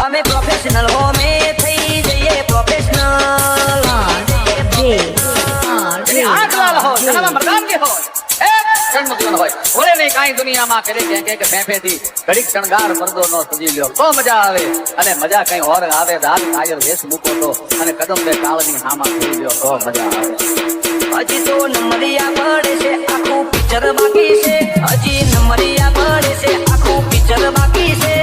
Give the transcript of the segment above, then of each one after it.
અમે પ્રોફેશનલ હો મે થઈ જઈએ પ્રોફેશનલ આટલા હો જનાબ મર્દાન કે હો એક ક્ષણ મગન હોય ઓલે ને કાઈ દુનિયામાં કરે કે ભેફેથી ઘડીક શણગાર મર્દો નો સજી લ્યો તો મજા આવે અને મજા કઈ ઓર આવે રાત કાયર વેશ મૂકો તો અને કદમ બે કાળની હામાં થઈ લ્યો તો મજા આવે હજી તો નમરિયા પડે છે આખું પિક્ચર બાકી છે હજી નમરિયા પડે છે આખું પિક્ચર બાકી છે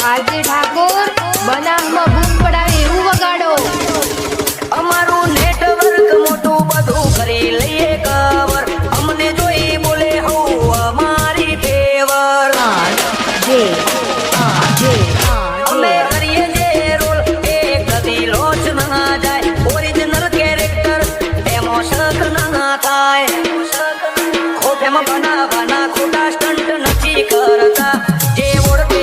આજે ઠાકોર બનાવમાં ભૂખ પડાવે એવું વગાડો અમારું નેટવર્ક મોટું બધું કરી લઈએ કવર અમને જોઈ બોલે હો અમારી ફેવર અમે કરીએ જે રોલ એ કદી લોચ ના જાય ઓરિજિનલ કેરેક્ટર એમાં શક ના થાય ખોટેમાં બનાવવાના ખોટા સ્ટન્ટ નથી કરતા જે ઓળખે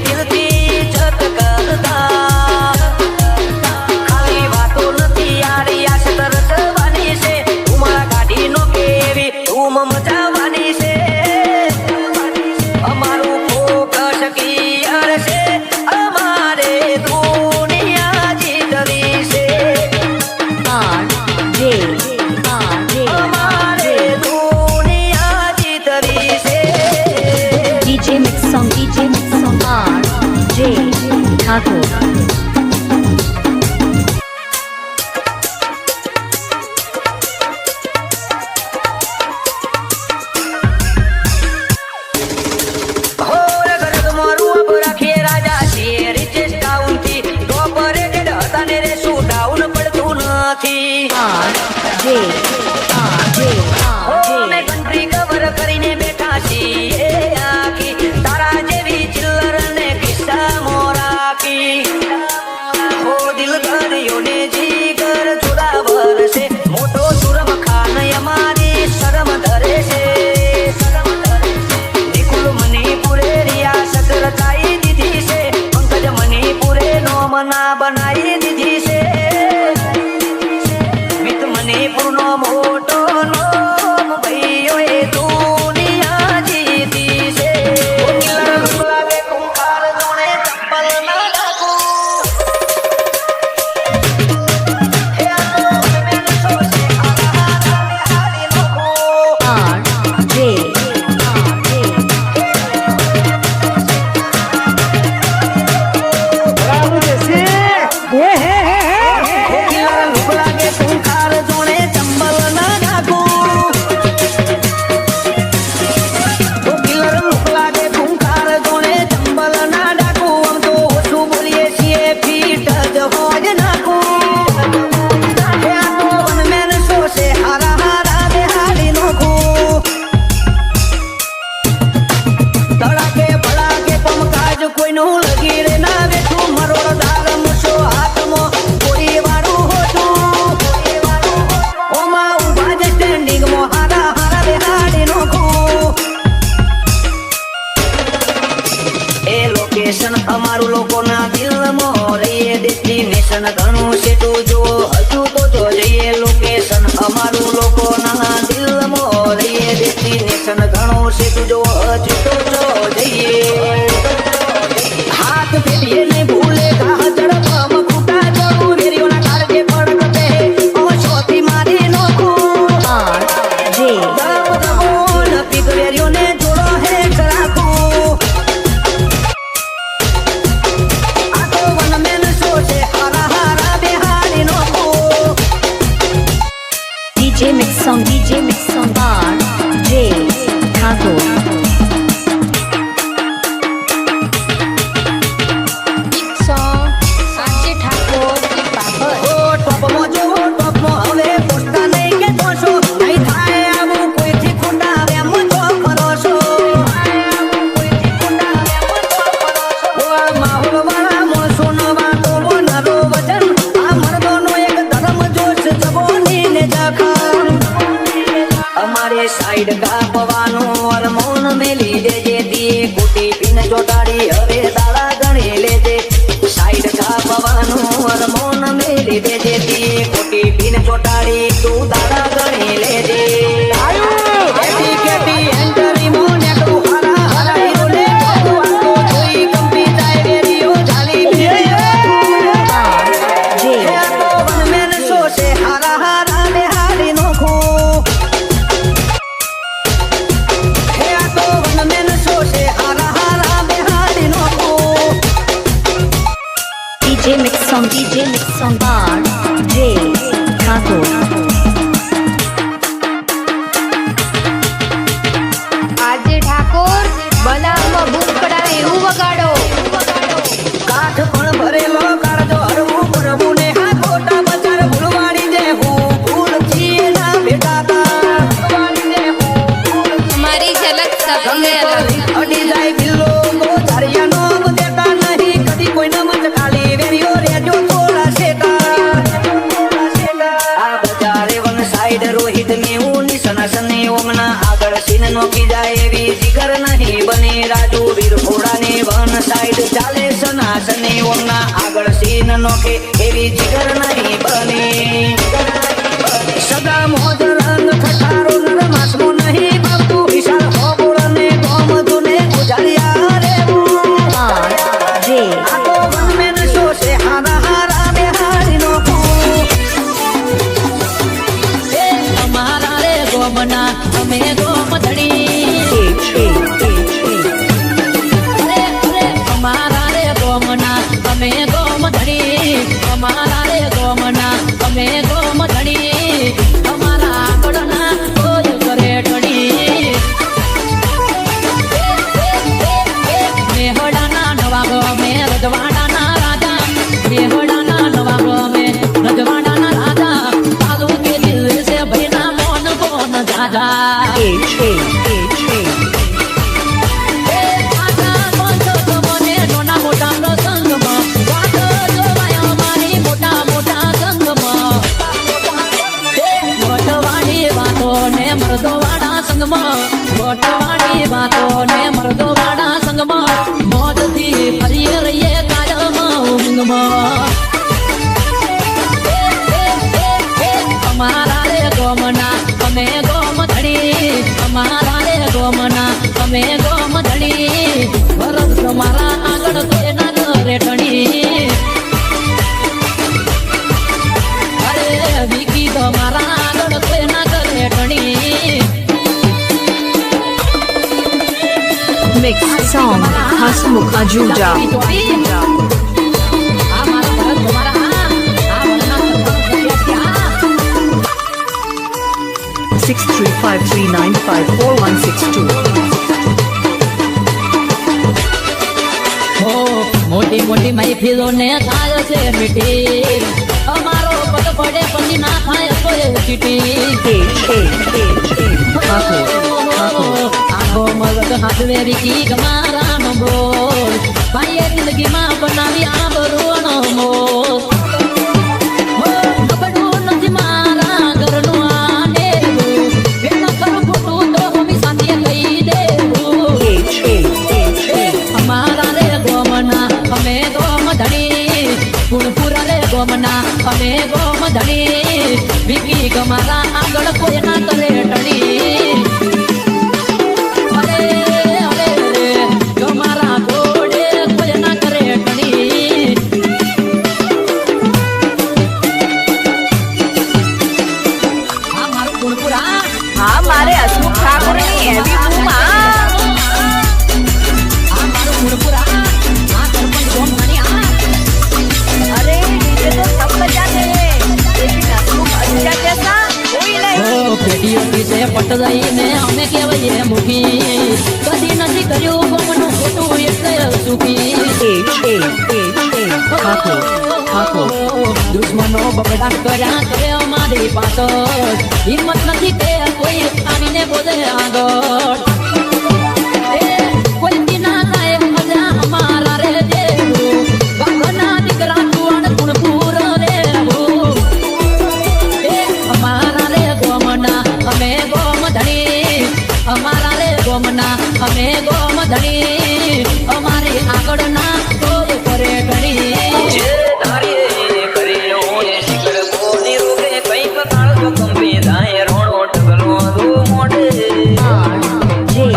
દિલથી જત કરતા ખાલી વાતો નથી યારી આશ તરસવાની છે ઉમા કાઢી નો કેવી ધૂમ મચાવવાની છે અમારું ફોકસ ક્લિયર છે અમારે દુનિયા જીતવી છે અમારે દુનિયા જીતવી છે DJ Mix Song RJ Thakur country cover કરીને બેઠા છીએ આખી તારા જેવી ચિલ્લર ને કિસ્સા મોરાકી હો દિલ કર્યો ને જીગર જોડાવર છે મોટો સુરમ ખાન અમારી શરમ ધરે છે નિકુલ મણિપુરે રિયાસત રચાઈ દીધી છે પંકજ મણિપુરે નોમના બનાવી દીધી છે મણિપુર નો અમારું લોકોના દિલમાં રહીએ ડેસ્ટિનેશન ઘણું છે તું જો હજુ તો જો જઈએ લોકેશન અમારું લોકોના દિલમાં રહીએ ડેસ્ટિનેશન ઘણું છે તું જો હજુ તો જો જઈએ હાથ ફેરીએ નહીં ભૂલે ઘા ઝડપમાં ફૂટા જવું વેરીઓના કારકે પડકતે ઓછોથી મારી નોખું RJ પીગવેરીઓને જોડો હેઠ રાખું આ તો વનમેન શો છે હારા હારા બેહાડી નોખું DJ Mix Song RJ Thakur. song આજે ઠાકોર કી પાપડ ઓ ટોપમાં જો ટોપમાં હવે પૂછતા નહીં કે દોશો નહીં થાય આવું કોઈથી ખોટા વેમ જો કરો છો ઓ આ માહોલવાળા મોસોનો વાતો બોલરો વચન આ મર્દોનો એક ધર્મ જોશ જબોની ને જખમ અમારે સાઈડ કાપવાનું અરમોન મેલી દેજે દીએ કુટી પીન જોટાડી હવે દાડા ગણી લેજે સાઈડ કાપવાનું અરમોન મેલી દેજે દીએ કુટી પીન જોટાડી તું દાડા ગણી લેજે કેટી કેટી એન્ટરી મોને તું હરા હરાયો લે તું આતો જોઈ કંપી જાય વેરીઓ જાલી બે RJ હે આ તો વનમેન શો છે હારા હારા બેહાડી નોખું હે આ તો વનમેન શો છે હારા હારા બેહાડી નોખું DJ Mix Song RJ Thakur. આજે ઠાકોર બનાવમાં બૂમ પડાવે એવું વગાડો કાઠ પણ ભરેલો કાળજો હરવું પ્રભુ ને હા ખોટા બચાર ભૂલવાડી દે હું ભૂલ છીએ ના ભેટાતા મારી ઝલક સબસે અલગ અડી જાય બિલ્લો તો ધારિયાનો દેતા નહીં કદી કોઈને મત ખાલી વેરીઓ રેજો થોડા શેતા આ બજારે વન સાઈડ રોહિત ની ઉની સનાસને ઓમના આગળ સીન નોકી જાય એવી જીગર નહીં બની રાજુ વીર ઘોડાની વન સાઈડ ચાલે સનાસને ઓમના આગળ સીન નોકે એવી જીગર નહીં બની સદા મોજ રંગ ખટારો નરમાસમો નહીં ભાવતું વિશાળ હોબળને ગોમ ધુને ગુજારિયા રેવું RJ આ તો વનમેન શો છે હારા હારા બેહાડી નોખું એ અમારા રે ગોમના અમે ગોમ ધણી અરે અરે અમારા રે ગોમના અમે ગોમ ધણી અમારા રે ગોમના અમે ગોમ ધણી અમારા આંગણના કોઈ કરે ઢણી મેહડાના નવા ગમે રજવાડાના રાજા મેહડાના નવા ગમે રજવાડાના રાજા તાલુ કે દિલ સે ભઈના મોન કોન જાજા ગોટવાડી વાતો ને મરદોવાડા સંગમાં મોજથી ફરીએ રહીએ કાયમ ઊંઘમાં અમારા રે ગોમના અમે ગોમ ધણી અમારા રે ગોમના અમે ગોમ ધણી વરદ તમારા આગળ તેના ઘરે ઠણી અરે વિકી તમારા આગળ તેના ઘરે ઠણી Mix Song Hasmukh Ajuja. 6353946162 મોટી મોટી મહેફિલો ને થાય છે મીઠી અમારો પગ પડે પછી ના થાય તો એ ચીટી આખો મગજ હાથવેરી કી ગમારા નો બોલ ભાઈએ જિંદગીમાં બનાવી આ બરોનો મોલ કબડું નથી મારા ઘરનું આને વેણ કરું ખોટું તો હમી સાથે કહી દેવું અમારા રે ગોમના ધણી વિકી ગમારા આગળ કોઈ ના કરે ટણી અરે અરે ગમારા ઘોડે કોઈ ના કરે ટણી આ મારું ગુણપુરા હા મારે હસમુખ ઠાકોરની એવી બૂમ આ મારું ગુણપુરા આ સરપંચ કોમ ગણી अरे ये तो सब बजाते हैं लेकिन हसमुख अच्छा कैसा कोई नहीं ઓ પેટીઓ પીછે પટ જઈને અમે કહેવાય મુખી કદી નથી કર્યું ગમનું ખોટું એટલે સુખી દુશ્મનો બગડાટ કર્યા કરે અમારી પાછળ હિંમત નથી કે કોઈ આવીને બોલે આગળ કોઈ દિના થાય મજા અમારા રે દેવું બાબના દીકરા જુવાન ગુણપુર રે અમારા રે ગોમના અમે ગોમ ધણી અમારા રે ગોમના અમે ગોમ ધણી અમારી આગળના કોઈ કરે ઘણી જે ધારીએ કર્યો એ શિખર કોની રોગે કંઈક કાળજો કંપે થાય રોણો ટગલો દો મોઢે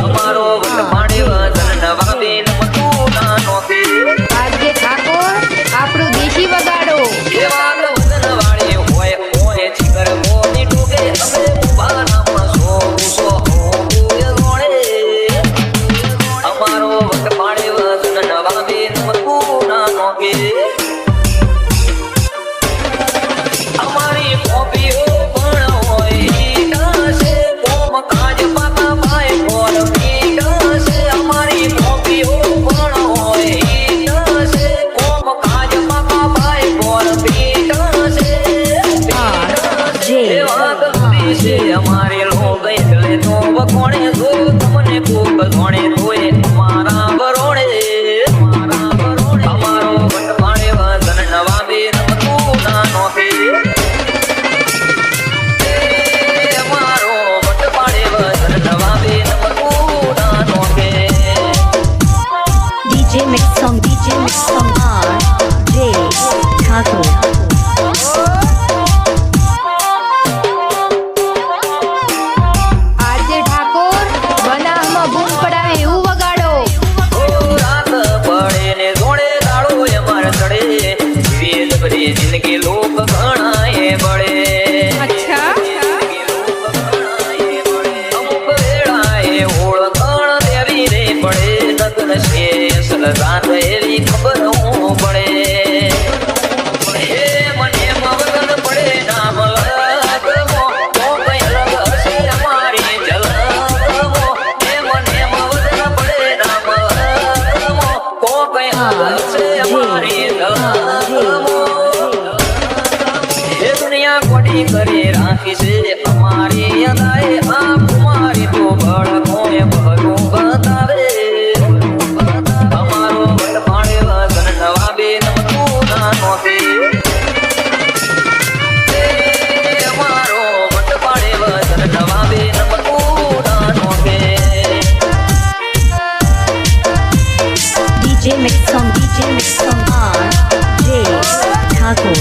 અમારો વટ પાડ્યો ધન નવા બેન મતું ના નોકે ભાગ્ય ઠાકોર આપણું દેશી વગાડો એવા વદન વાળી હોય હોય શિખર કોની ટોકે અમે ઉભા નામાં સો સો રોણે અમારો વટ પાડ્યો ધન નવા બેન મતું ના નોકે અમારી કોપીઓ પણ હોય ઈટાશે કોમ કાજ પાકા પાય કોલ ઈટાશે અમારી કોપીઓ પણ હોય ઈટાશે કોમ કાજ પાકા પાય કોલ ઈટાશે એવા ગમતી છે અમારી લોક એટલે તો વખોણે જો તમને કોક ધોણે તોય અમારા બરોણે અમારો વટ પાડે વદન નવા બેન મતું ના નોકે અમારો વટ પાડે વદન નવા બેન મતું ના નોકે DJ Mix Song R J Thakur. આજે ઠાકોર બનાવમાં બૂમ પડાવે એવું વગાડો રાત પડે ને જોડે દાડો અમાર ચડે વેદ ભરી જિંદગી લોક ઘણાએ બળે અચ્છા અમુક વેળાએ ઓળખાણ દેવી રે પડે નગન છે અસલ રાત એવી ખબર હું પડે હે મને મવગન પડે નામ લગમો તો કઈ અલગ હશે અમારી ઝલકમો હે મને મવગન પડે નામ લગમો તો કઈ અલગ હશે અમારી ઝલકમો હે દુનિયા કોડી કરે રાખી છે અમારી અદાએ આ કુમારી તો બળકોને ભરું બતાવે અમારો વટ પાડે વદન નવા બેન મતું ના નોકે અમારો વટ પાડે વદન નવા બેન મતું ના નોકે DJ Mix Song R J Thakur.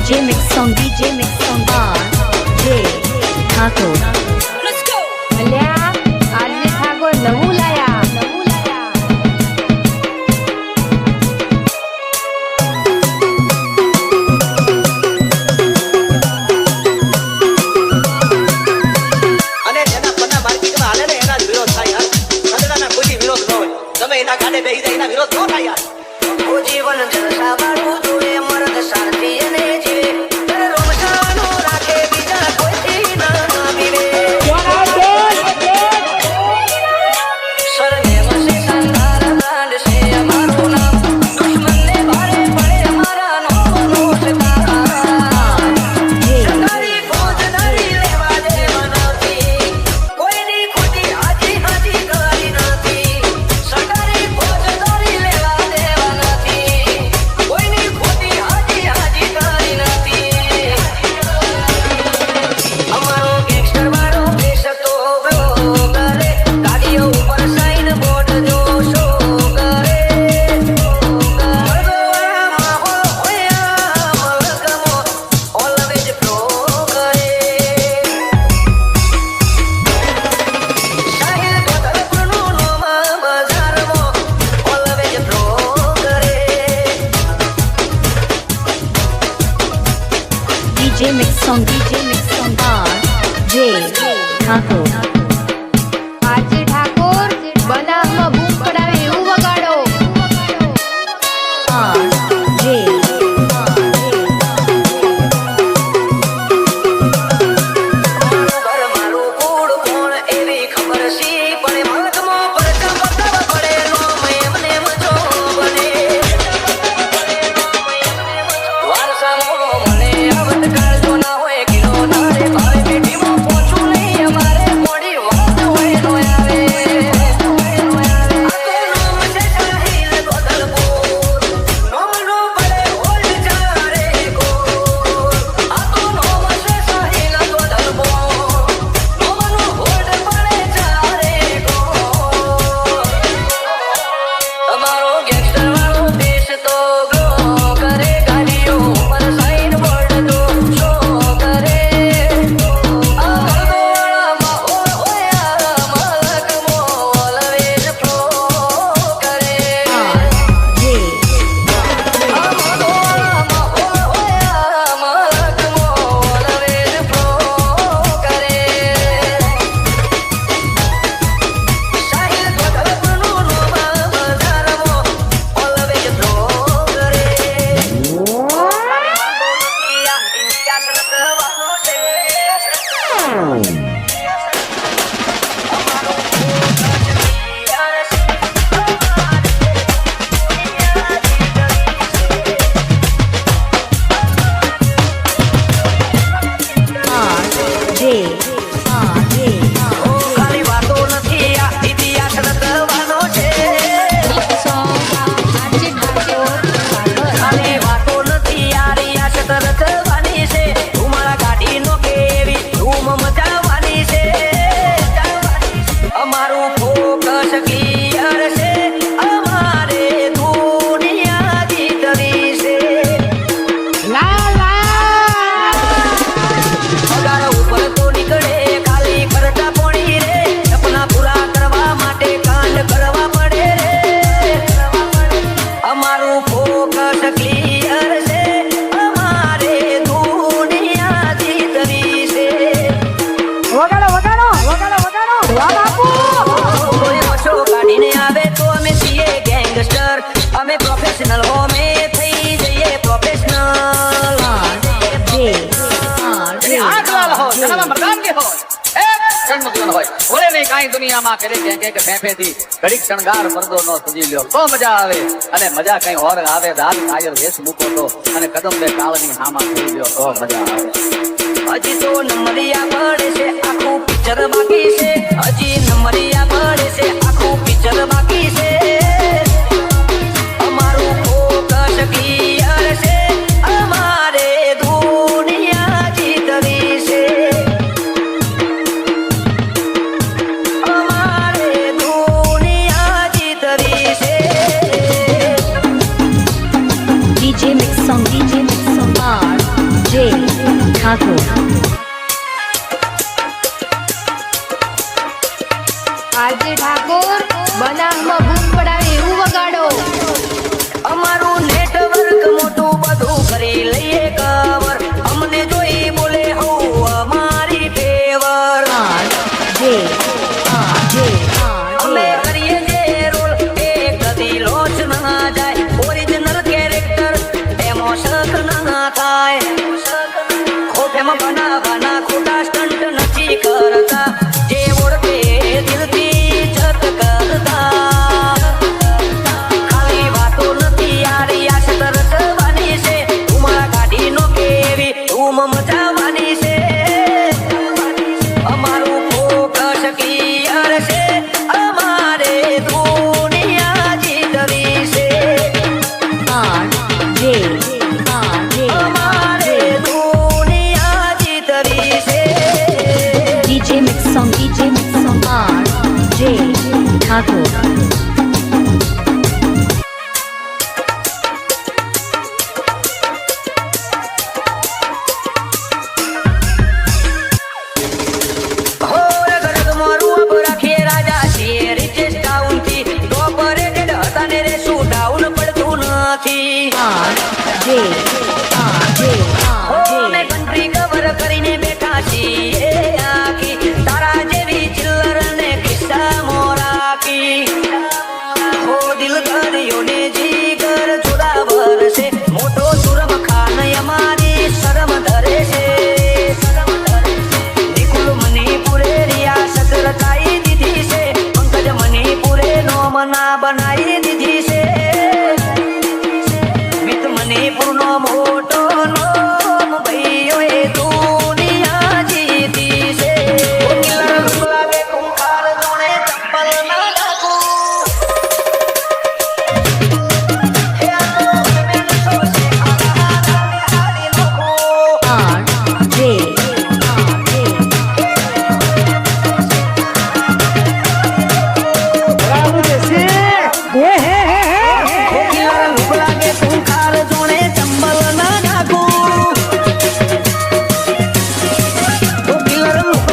DJ Mix Song R J Thakur. અલ્યા આજે ઠાકોર નવું લાયા અને જેના પન્ના માર્કેટમાં હાલે ને એના જ વિરોધ થાય યાર. સગડાના કોઈ વિરોધ ન હોય. તમે એના ગાડે બેસી જાય એના વિરોધ ન થાય યાર. ઓ જીવન જલસા વાળું જોડે મર્દ શાંતિ અને જીવે દર રોમશાનો રાખે બીજા કોઈથી ના પીવે સરને વસે શાનદાર બ્રાન્ડ છે અમારું નામ દુશ્મનને ભારે પડે અમારા નોમનો શિકાર સરકારી ફોજદારી લેવા દેવા નથી કોઈની ખોટી હાજી હાજી કરી નથી સરકારી ફોજદારી લેવા દેવા નથી કોઈની ખોટી હાજી હાજી કરી નથી અમારો ગેંગસ્ટર વાળો દેશ તો બ્રો કરે ગાડીઓ ઉપર સાઈન બોર્ડ જો શો કરે મરદોવાળા માહોલ હોય મલકમો ઓલવેજ પ્રો કરે સાહિલ કોતરપનું નોમાં બજારમાં ઓલવેજ પ્રો કરે DJ Mix Song R J Thakur. આજે ઠાકોર બનાવમાં બૂમ પડાવે એવું વગાડો R J ઘર મારું કુળ કોણ એવી ખબર સી પડે મલકમાં પરચમ બતાવવા પડે નોમ એમને મજો બને વારસામાં મને આવત કાળજો ના હોય કિલો નારે ભારે પેટીમાં પહોંચું નહીં અમારે મોડી વાત હોય નો આવે આ તો નોમ છે સાહિલ ગોદલપુર નોમનો પડે હોલ ચારે કો આ તો નોમ છે સાહિલ ગોદલપુર નોમનો હોડ પડે ચારે કો તમારો ગેંગસ્ટર વાળો દેશ તો ગ્રો કરે ગાડીઓ પર સાઈન બોર્ડ તો શો કરે આ મરદોવાળા માહોલ હોય મલકમો ઓલવેજ પ્રો કરે R J આ મરદોવાળા માહોલ હોય મલકમો ઓલવેજ પ્રો કરે સાહિલ કોતરપનું નોમાં બજારમાં ઓલવેજ પ્રો કરે ઇન્ડિયા સરકવાનો છે R J ખાલી વાતો નથી આ ઇતિહાસ રચવાનો છે આજે ઠાકોર ખાલી વાતો નથી આ રિયાસત રચવાની છે તું મારા ગાડીનો કેવી ધૂમ મચાવવાની છે અમારું ફોકસ ક્લિયર છે અમારે દુનિયા જીતવી છે પગાર ઉપર તો નીકળે ખાલી ખર્ચા પોણી રે સપના પૂરા કરવા માટે કાંડ કરવા પડે રે અમારું ફોકસ ક્લિયર છે અમારે દુનિયા જીતવી છે કોઈ નશો કાઢીને આવે તો અમે છીએ ગેંગસ્ટર અમે પ્રોફેશનલ હોમે થઈ જઈએ પ્રોફેશનલ J આંખલાલ હોય જનામાં મર્દાનગી હોય એક ક્ષણનું જીવન હોય બોલે નહીં કાંઈ દુનિયામાં કરે કે ફેંફેથી ઘડીક શણગાર મર્દો નો સજી લ્યો તો મજા આવે અને મજા કઈ ઓર આવે રાત કાયર વેશ મૂકો તો અને કદમ બે કાળની હામાં થઈ લ્યો તો મજા આવે હજી તો નંબરિયા પડે છે આખું પિક્ચર બાકી છે હજી નંબરિયા પડે છે આખું પિક્ચર બાકી છે અમારું ફોકસ ક્લિયર છે અમારે દુનિયા જીતવી છે અમારે દુનિયા જીતવી છે DJ Mix Song R Thakur. આજે ઠાકોર બનાવમાં ભૂખ પડાવે એવું વગાડો. અમારું નેટવર્ક મોટું બધું કરી લઈએ કવર અમને જોઈ બોલે હો અમારી ફેવર અમે કરીએ જે રોલ એ કદી લોચ ના જાય ઓરિજિનલ કેરેક્ટર એમાં શક ના થાય ખોફેમાં બનાવવાના ખોટા સ્ટન્ટ નથી કરતા જે ઓળખે દિલથી જત કરતા ખાલી વાતો નથી યારી આ રચવાની છે ઉમરા કાઢીનો કેવી ધૂમ મચાવવાની છે અમારું ફોકસ ક્લિયર છે અમારે દુનિયા જીતવી છે અમારે દુનિયા જીતવી છે DJ Mix Song RJ Thakur. હોર ગરગ મારું અબ રાખે રાજા છીએ રીચેસ ટાઉનથી કોપરેટેડ હતા ને રે શું ડાઉન પડતું નથી અમે કન્ટ્રી કવર કરીને બેઠા છીએ આખી તારા જેવી ચિલ્લર ને કિસ્સા મોરાકી હો દિલ દરિયો ને જીગર જોડાવર છે મોટો સુરમ ખાન અમારી શરમ ધરે છે નિકુલ મણિપુરે રિયાસત રચાઈ દીધી છે પંકજ મણિપુરે નોમના બનાવી દીધી છે મિત મણિપુરનો મોટો નોમ ભાઈઓએ દુનિયા જીતી છે લાગે કુંભાર જોડે ચપ્પલ ના લાગુ હે આ તો મેં સોચે હારી લોકો લાગે કુંભાર જોડે ચંબલ ના નાખો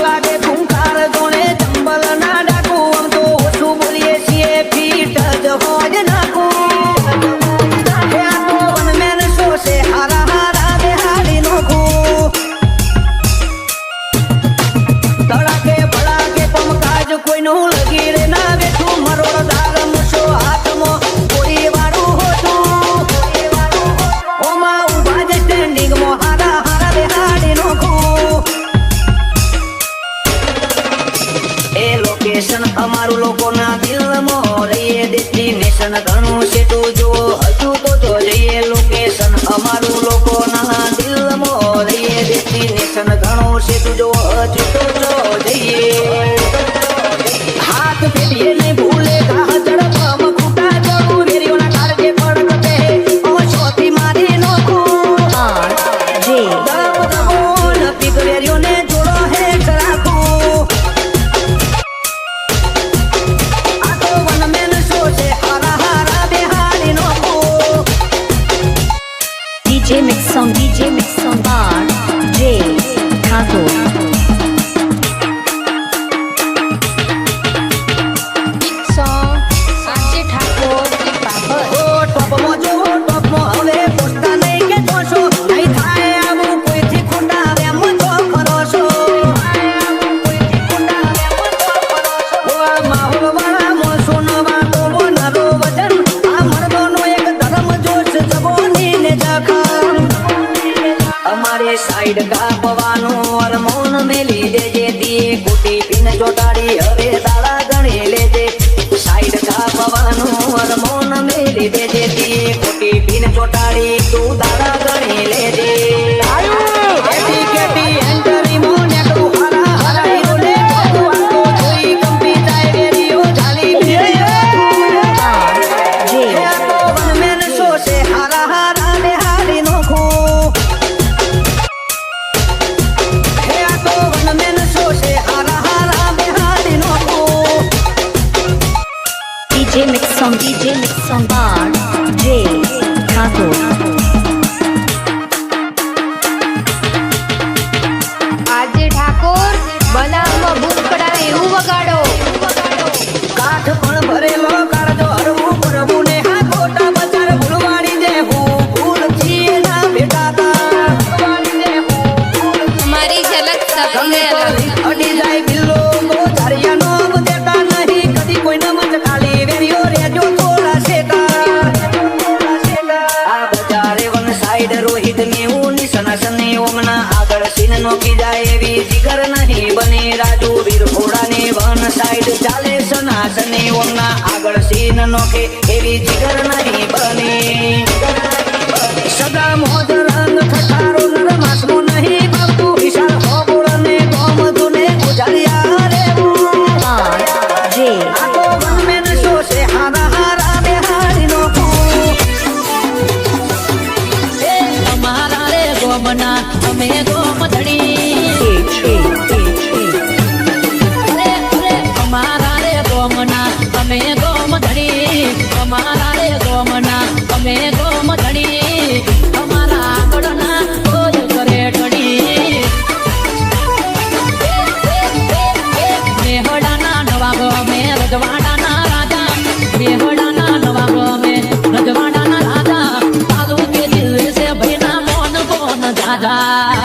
લાગે કુંભાર જોડે ચંબલ ના નાખો આમ તો ઓછું બોલીએ છીએ ફીટ જ હોજ નાખું વનમેન શો છે હારા હારા બેહાડી નોખું તડાકે ભડાકે પમકાજ કોઈનું લગી રે ના બેઠું મરોડ દાર મૂછો હાથમાં ગોળી વાળું હોતું ઓમાં ઉભા જ સ્ટેન્ડિંગમાં હારા હારા બેહાડી નોખું એ લોકેશન અમારું લોકોના દિલમાં રહીએ ડેસ્ટિનેશન ઘણું છે તું જો હજુ તો જઈએ લોકેશન અમારું લોકોના દિલમાં રહીએ ડેસ્ટિનેશન ઘણું છે તું જો હજુ તો જઈએ હાથ પેટીએ નહીં ભૂલે ઘા ઝડપમ ખૂટા જવું વેરીઓના કારકે પડકતે છોતી મારી નોખું દબ દબોન પીક વેરીઓને જોડો હેઠ રાખું આ તો વનમેન શો છે હારા હારા બેહાડી નોખું DJ Mix Song RJ Thakur. Song આજે ઠાકોર કી પાપડ. ઓ ટોપમાં જો ટોપમાં હવે પૂછતા નહીં કે જોશો નહીં થાય આવું કોઈથી ખોટા વેમ તો કરો છો ઓ આ માહોલ વાળા મોસોનો વાતો બોલરો વચન આ મર્દોનો એક ધર્મ જોશ જબોની ને જખમ અમારે સાઈડ કાપવાનું અરમોન મેલી દેજે તી કુટી પીને ચોટાડી હવે દાડા ગણી લેજે સાઈડ કાપવાનું અરમોન મેલી દેજે તી કુટી પીને ચોટાડી તું દાડા ગણી લેજે કેટી કેટી એન્ટરી મોને તો હરા હરા હીરોને તું આતો જોઈ કંપી જાય વેરીઓ જાલી હે આ તો વનમેન શો છે હારા હારા બેહાડી નોખું હે આ તો વનમેન શો છે હારા હારા બેહાડી નોખું DJ Mix Song RJ સીન નોકી જાય એવી જીગર નહીં બની રાજુ વીર ઘોડાની વન સાઈડ ચાલે સનાસની ઓમના આગળ સીન નોકે એવી જીગર નહીં બની સદા મોજ રંગ ઠઠારો નર માસમો નહીં બાપુ વિશાળ હોબુળ ને ગોમધુને ગુજારિયા રેવું RJ આ તો ગમે ન શોષે હારા હારા બેહાડી નો અમારા રે ગોમના અમે ગોમધણી અમારા રે ગોમના અમે ગોમધણી અમારા રે ગોમના અમે ગોમધણી અમારા આગળના કોઈ કરે ઢણી મેહડાના નવા ગમે રજવાડાના રાજા મેહડાના નવા ગમે રજવાડાના રાજા તાલુ કે દિલ સે ભઈના મોન કોન દાદા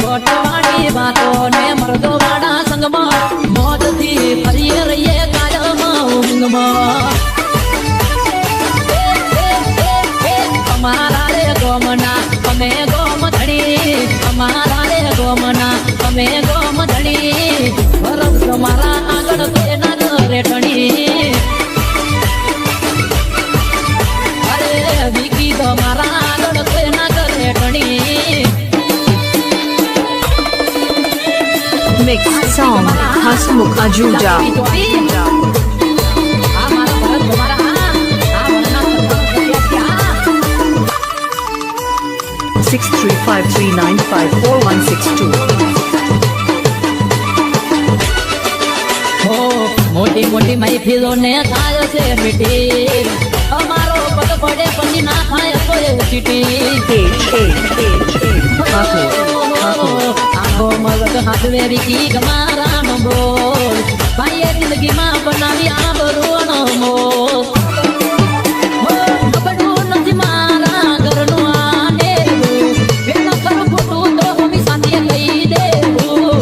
મોટવાડી વાતો ને મરદોવાડા સંગમાં મોજથી ફરીએ રહીએ કાયમ ઊંઘમાં અમારા રે ગોમના અમે ગોમધણી અમારા રે ગોમના અમે ગોમધણી વરસ તમારા આગળ તેના ઘરે ઠણી અરે વિકી તમારા આગળ તેના ઘરે ઠણી Mix song Hasmukh Ajuja 6353954162 મોટી મોટી મહેફિલો ને થાય છે મીઠી અમારો પગ પડે પછી ના થાય કોઈ ચીટી આખો મગજ હાથવે વિકી ગમારા નો બોલ ભાઈએ જિંદગીમાં બનાવી આબરૂનો મોલ કપડું નથી મારા ઘરનું આનેલું વેલા કરું ખોટું તો હોમી સાંતીએ કહી દેવું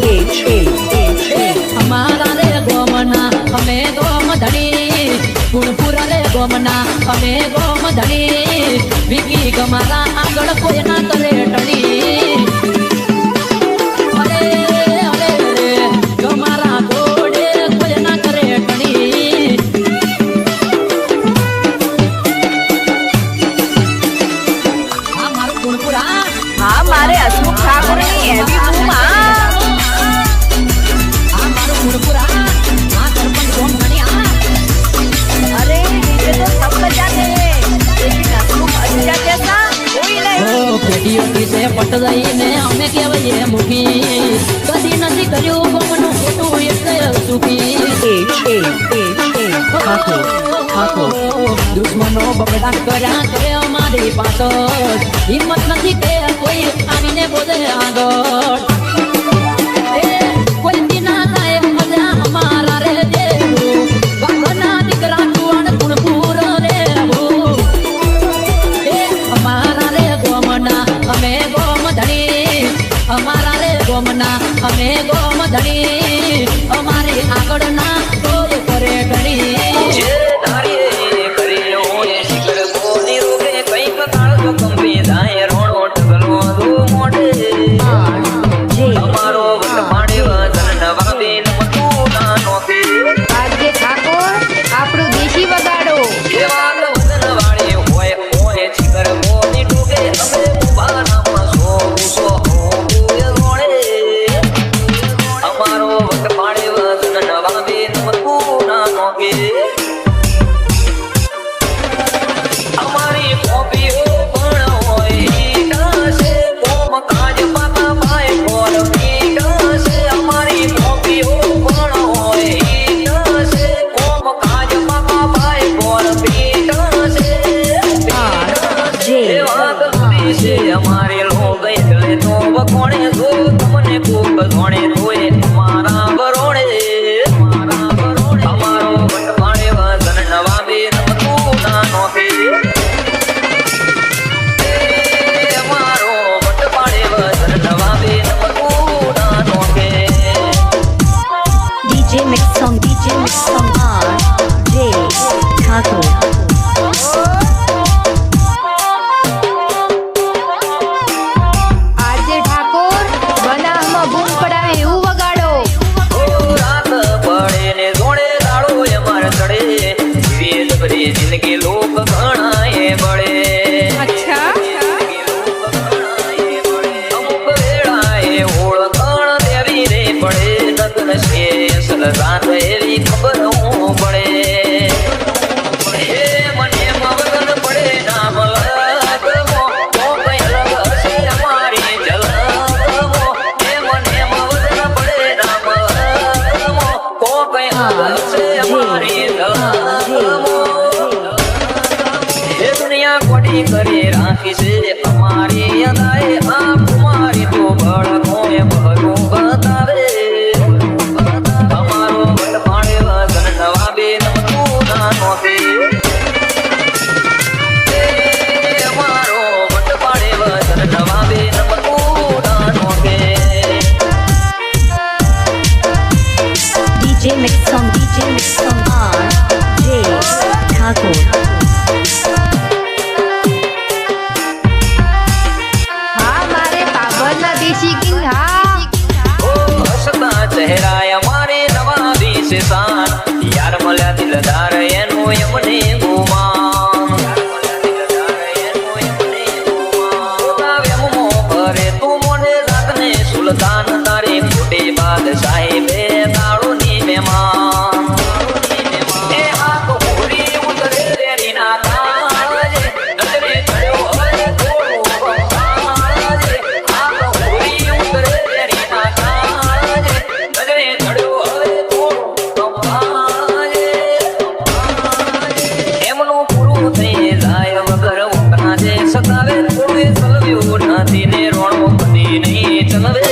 અમારા રે ગોમના અમે ગોમધણી ગુણપુરા રે ગોમના અમે ગોમધણી વિકી ગમારા આગળ કોઈ ના કરે ટણી ગમારા ગોડે કોઈ ના કરે ટણી આ મારું ગુણપુરા હા મારે હસમુખ ઠાકોરની એવી બૂમ આ મારું ગુણપુરા આ સરપંચ ગોમધણી अरे डीजे तो सब बजाते हैं लेकिन हसमुख अच्छा जैसा कोई नहीं પેઢીઓથી તે પટ જઈને અમે કહેવાય મુખી કદી નથી કર્યું ગમનું ખોટું એટલે સુખી દુશ્મનો બગડા કર્યા કરે અમારી પાછળ હિંમત નથી કે કોઈ આવીને બોલે આગળ કોઈ દીના થાય મજા અમારા રે દેવું બાપના દીકરા જુવાન ગુણપુર રેવું અમારા રે ગોમના અમે ગોમધણી અમારા રે ગોમના અમે ગોમધણી અમારી આગળના કોઈ કરે ઘણી જે ધારીએ કરીએ હોય શિખર કોની રોગે કંઈક કાળજો કંપી જાય રોણો ટગલો દો મોઢે અમારો વટ પાડે વતન નવા બેન મતું ના નોકે RJ ઠાકોર આપણું દેશી વગાડો કેવા વતન વાળી હોય હોય શિખર કોની ટોકે અમે ઉભાનામાં સો ગુસો હોબુએ રોણે અમારો વટ પાડે વતન નવા બેન મતું ના નોકે અમારી કોપીઓ પણ હોય ઈટાશે કોમ કાજ પાતા પાય કોલ ઈટાશે અમારી કોપીઓ પણ હોય ઈટાશે કોમ કાજ પાતા પાય કોલ ઈટાશે વાત કરી છે અમારી લોગ એટલે તો વખોણે જો તમને કોક ધોણે તોય અમારા બરોડે અમારો વટ પાડે વતન નવા બેન મતું ના નોકે અમારો વટ પાડે વતન નવા બેન રાત એવી ખબર હું પડે હે મને મગન પડે નામ લગમો તો કઈ અલગ હશે અમારી ઝલકમો હે મને મગન પડે નામ લગમો તો કઈ અલગ હશે અમારી ઝલકમો હે દુનિયા કોડી કરી રાખી છે અમારી અદાએ આ કુમારી તો ભડકો એ ભરું બતાવે અમારો વટ પાડે વગન નવા બે નમતું નાનો તે અમારો વટ પાડે વગન નવા બે નમતું નાનો તે DJ Mix Song R.J. Thakur. હા મારે પાવરના દેશી કિંગ હા હસતા ચહેરા અમારે નવા દેશ શાન યાર મળ્યા દિલદાર એનું એમને ગુમાન ભરે તું મોને રાતને સુલતાન તારી ખોટી બાદશાહી બે દાળોની મહેમાન એ હાથ પૂરી ઉતરે રેરી ના તાજે નજરે ચડ્યો હવે થોડું બહાજે હાથ પૂરી ઉતરે રેરી ના તાજે નજરે ચડ્યો હવે થોડું બહાજે એમનું પૂરું થઈ જાય વગર ઉઠના જે સતાવે થોડું ચલવ્યું નથી ને રોણો કદી નહીં ચલવે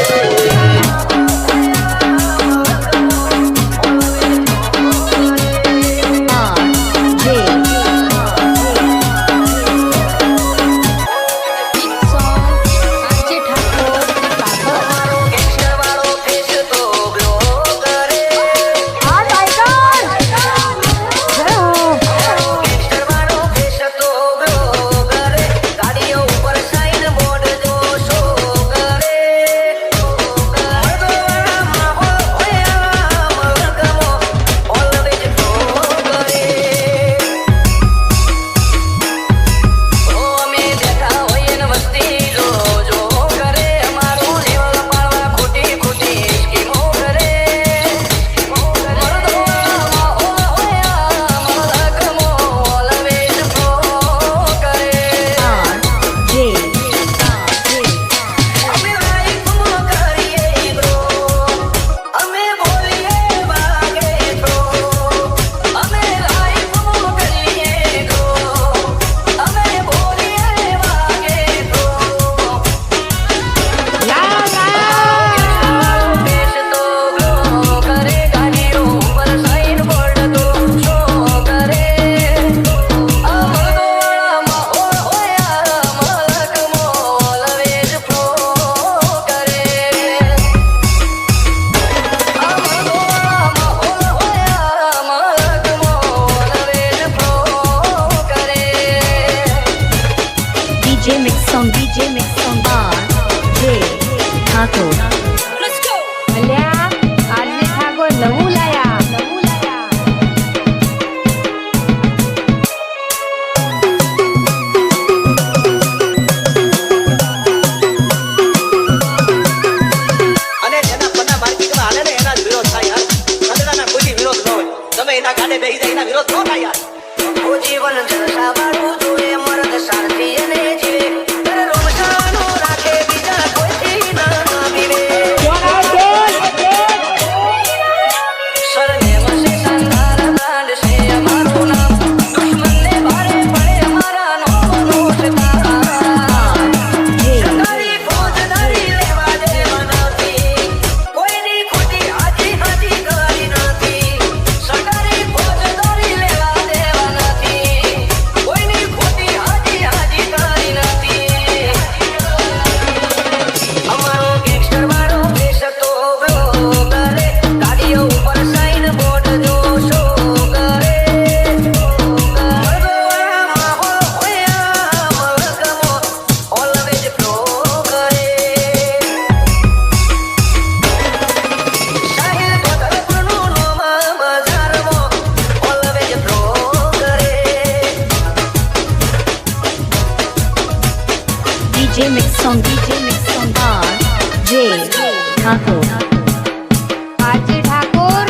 DJ Mix Song R.J. Thakur. અલ્યા આજે ઠાકોર નવું લાયા અને જેના પન્ના માર્કેટમાં હાલે ને એના જ વિરોધ થાય યાર સંગડાના કોઈ વિરોધ ન હોય તમે એના ગાડે બેસી જાય એના વિરોધ ન થાય યાર ઓ જીવન જલસા વાળું જોડે મરદ શાંતિ અને જીવે તર રોમશાનો રાખે બીજા કોઈથી ના પીવે સરને વસે સંધાર બ્રાન્ડ છે અમારું નામ દુશ્મનને ભારે પડે અમારા નોનો સતા તારી ફોજદારી લેવા દેવા નથી કોઈની ખોટી હાજી હાજી કરી નથી સરકારી ફોજદારી લેવા દેવા નથી કોઈની ખોટી હાજી હાજી કરી નથી અમારો ગેંગસ્ટર વાળો દેશ તો ગ્રો કરે ગાડીઓ ઉપર સાઈન બોર્ડ જો શો કરે માહોલ હોય મલકમો ઓલવેજ ફ્લો કરે સાહિલ કોતરપનું નોમાં બજારમાં ઓલવેજ ફ્લો કરે DJ Mix Song R.J. Thakur. આજે ઠાકોર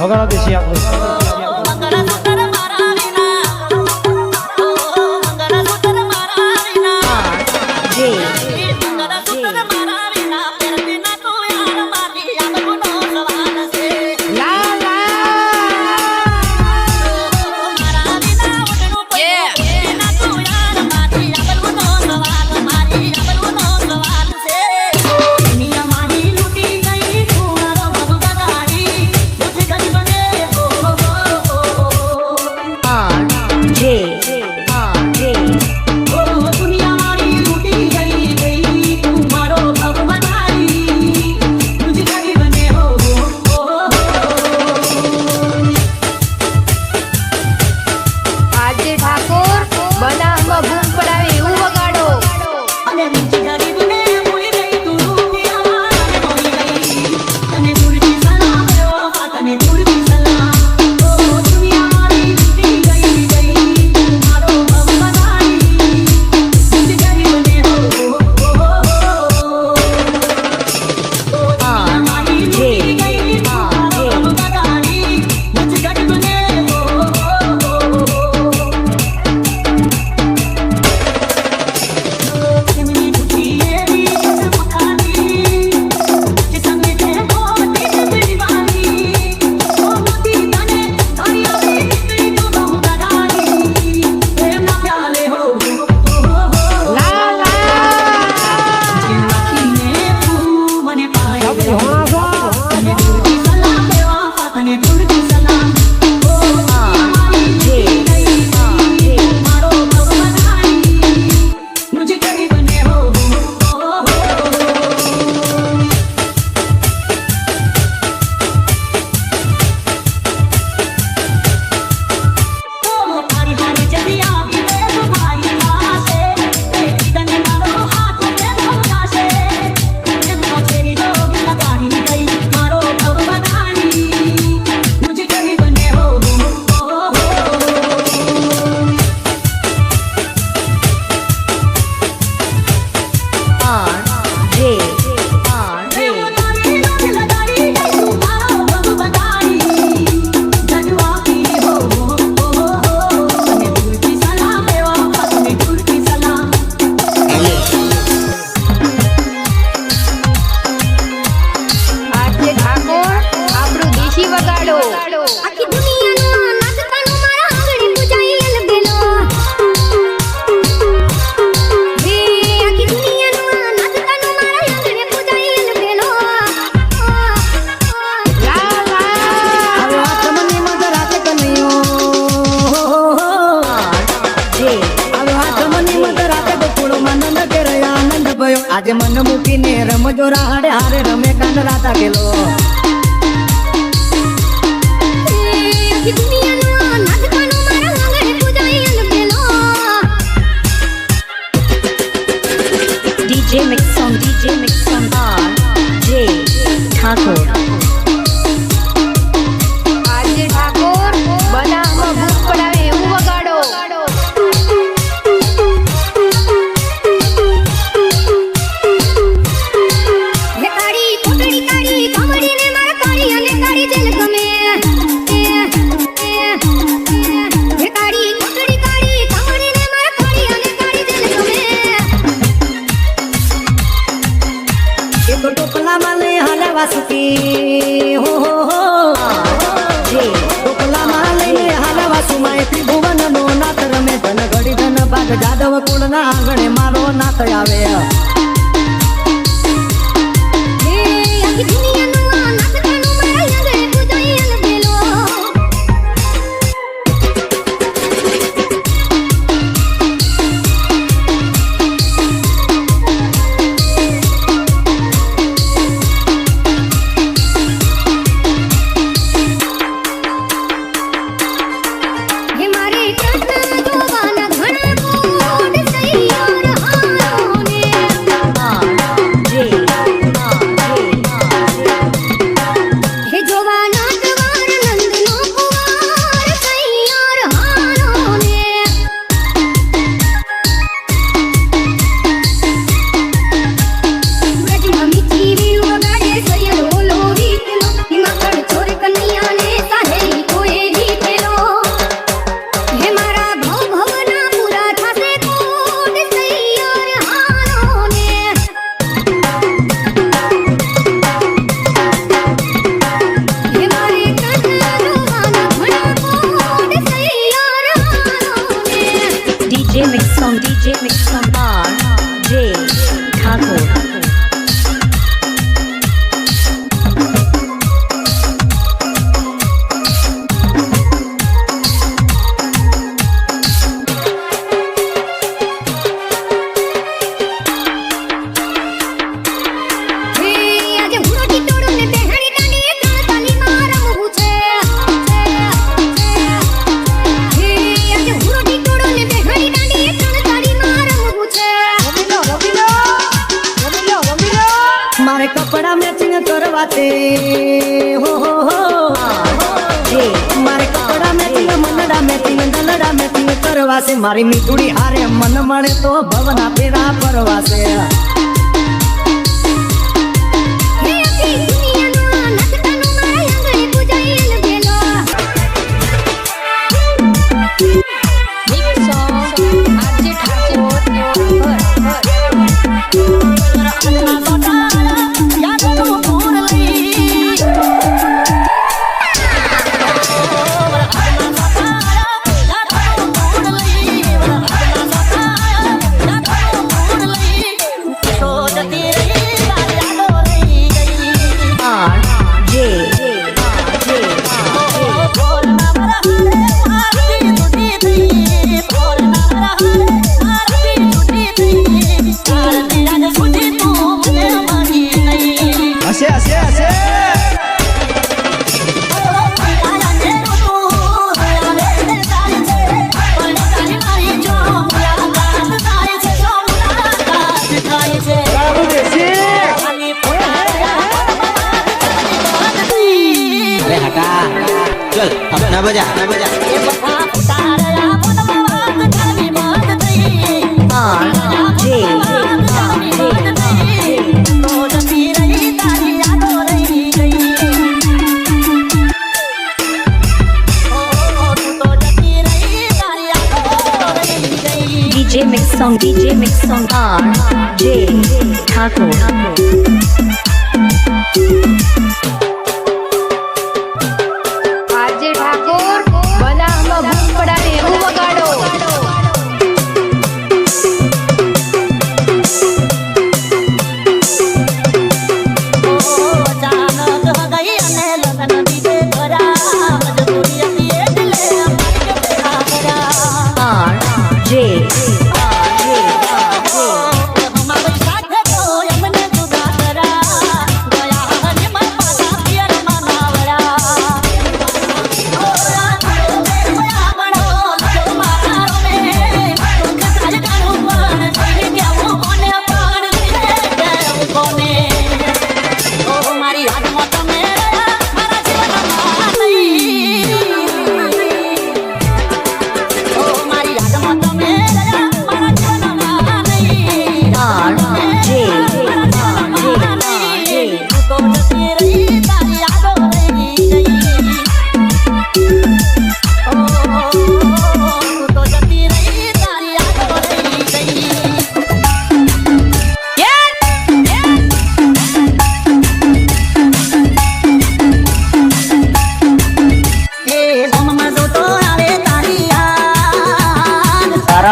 વગાડો દેશી આપણું મંગળસૂત્ર મારા વિના મંગળસૂત્ર મારા વિના જે મંગળસૂત્ર મારા વિના પહેરતી ના તું યાર મારી આગળનો સવાલ છે લા લા મારા વિના ઉડનું કોઈ ના તું યાર મારી આગળનો સવાલ મારી આગળનો સવાલ છે દુનિયા મારી લૂટી ગઈ તું મારો ભગવાની મુझे ગરીબ ને ઓ જે ઓ દુનિયા મારી લૂટી ગઈ તું મારો ભગવાની મુझे ગરીબ ને ઓ આજે ઠાકોર બનાવમાં બૂમ પડાવે એવું વગાડો અને મુझे ગરીબ ને ભૂલી ગઈ તું રૂપિયા ભૂલી ગઈ તને દૂરથી સલામ તને દૂરથી સલામ ઓ દુનિયા મારી લૂટી ગઈ તું મારો ભગવાની મુझे ગરીબ ને ઓ મારી લૂટી ગઈ મારો ભગવાની મુझे ગરીબ ને કેમની દુખી એવી મખાની કે તમે તે મોતી દીવાની ઓ મોતી તને તારી આવી નીકળી તું બહુ ગડાની પ્રેમ ના પ્યાલે હો લા લા રાખીને તું મને પાય તને દૂરથી સલામ દેવા તને દૂરથી સલામ ઓ જે મારો ભગવાની મુझे ગરીબ ને હો તારી હારી જલ્દી આવી રે ભાઈ પાસે તને મારો હાથ મેં ધોકાશે એમનો છેરી જોગ લગાડી ગઈ મારો ભગવાની મુझे ગરીબ ને હો જે આજે ઠાકોર આપણું દેશી વગાડો આખી દુનિયાનો નાચતાનો મારા આંગણે પૂજાઈ લગેલો હે આખી દુનિયાનો નાચતાનો મારા આંગણે પૂજાઈ લગેલો લા લા આજે મન મૂકીને રમજો રાડે હારે રમે કાંડ રાતા ગેલો હે આખી દુનિયાનો નાચતાનો મારા આંગણે પૂજાઈ લગેલો DJ Mix on જે ઠાકોર આજે ઠાકોર બનાવમાં બૂમ પડાવે એવું વગાડો હે કાળી કોટડી કાળી કામડીને મારા કાળી અને કાળી દિલ ગમે હે કાળી કોટડી કાળી કામડીને મારા કાળી અને કાળી દિલ ગમે એક ટોપલામાં લઈ હાલે વાસુકી હો જે ટોપલામાં લઈને હાલે વાસુમાં એટલી ભુવનનો નાથ રમે ધન ઘડી ધન ભાગ જાદવ કુળના આંગણે મારો નાથ આવે હે આખી દુનિયાનો નાચતાનો મારા આંગણે પૂજાઈ લગેલો હે મારે કૃષ્ણ જોવાના ઘણા કોડ સૈયાર હારો ને વાતે હો મારે કપડા મેથી મનડા મેથી દલડા મેથી કરવાશે મારી મીઠુડી હારે મન મળે તો ભવના પેરા પરવાશે चल अब ना बजा DJ Mix Song R.J. Thakur. RJ Thakor બનાવમાં ભૂખ પડાવે એવું વગાડો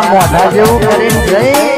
મોઢા જેવું કરીને જઈ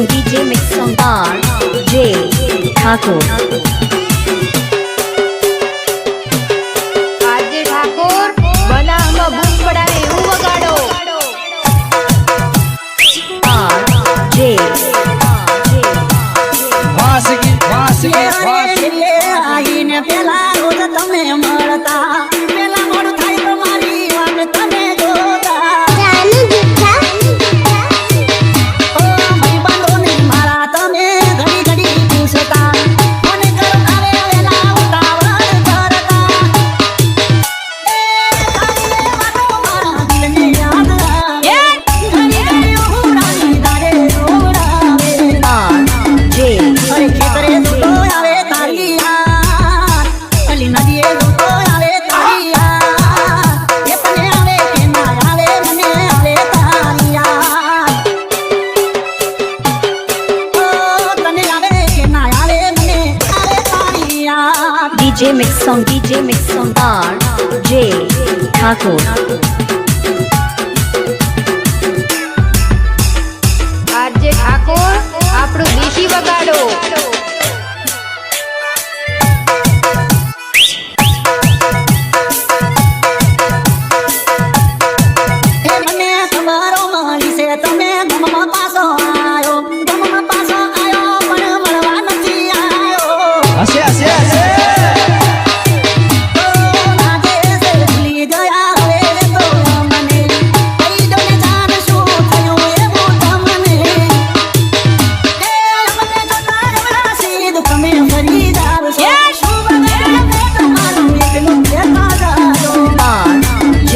DJ Mix Song R.J. Thakur. RJ Thakor બનાવમાં ભૂખ પડાવે એવું વગાડો R.J. આઈને પેલા રોજ તમે મળતા પેલા મોડું થાય તો મારી વાત તમે જોતા નદીએ જોતો આવે તારી યાદ એ તને આવે કે ના આવે મને આવે તારી યાદ ઓ તને આવે કે ના આવે મને આવે તારી યાદ DJ Mix Song RJ Thakur. RJ Thakor આપણું દેશી વગાડો એ મને તમારો મારી છે તમે ગમમાં પાછો આયો પણ મળવા નથી આયો હશે હશે હશે લાગે છે ભૂલી ગયા હવે તો મને કઈ દો ને જાણ શું થયું એવું તમને એ અમને જોતા રમણા સીધ તમે ફરી જાવ છો શું બગાડે તમારું એકલું બેઠા જાજો RJ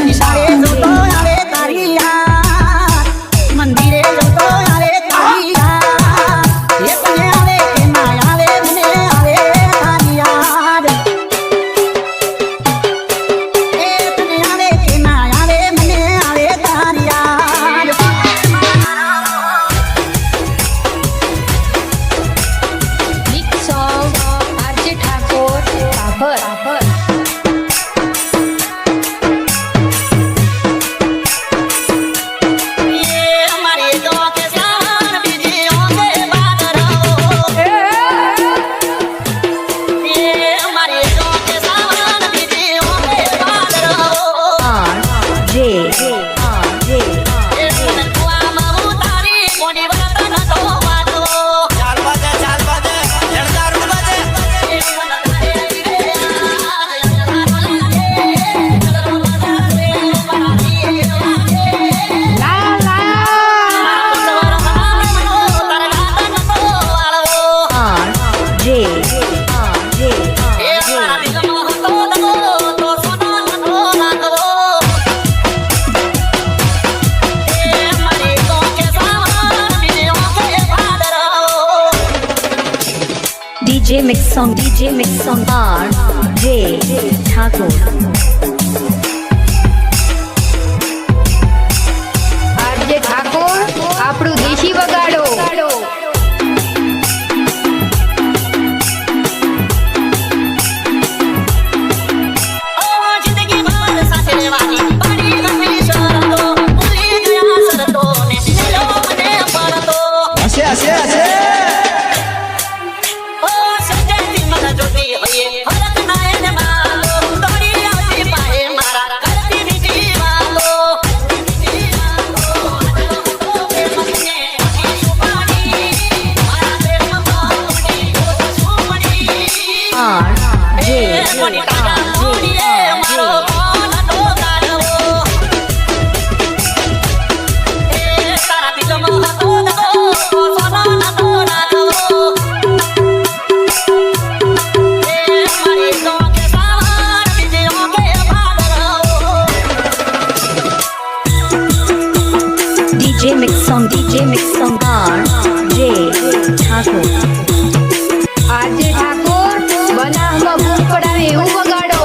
નિશાળે જોતો આવે તારી યાદ મંદિરે જોતો આવે તારી યાદ એ તને આવે કે ના આવે મને આવે તારી યાદ એ તને આવે કે ના આવે મને આવે તારી યાદ Mix Song RJ Thakor Babar ये हमारे दो के साथ बिजलियों के बाद रहो ये हमारे दो के साथ बिजलियों के बाद रहो RJ ये कुआ माऊ तारी कोनी बात न तो बात हो ચાલ બાજે જણદાર બાજે ये मन करे DJ Mix Song RJ Thakur. RJ Thakor આપણું દેશી વગાડો जिंदगी भर साथे रहवानी बड़ी गंदी शरतो भूली गया शरतो ने दिलो मने परतो હશે હશે હશે ओ संजय मन ज्योति होए हरत नयन मालो तोरी आसी पाए मारा करती मीठी मालो DJ Mix Song RJ Thakur. RJ Thakor બનાવમાં બૂમ પડાવે એવું વગાડો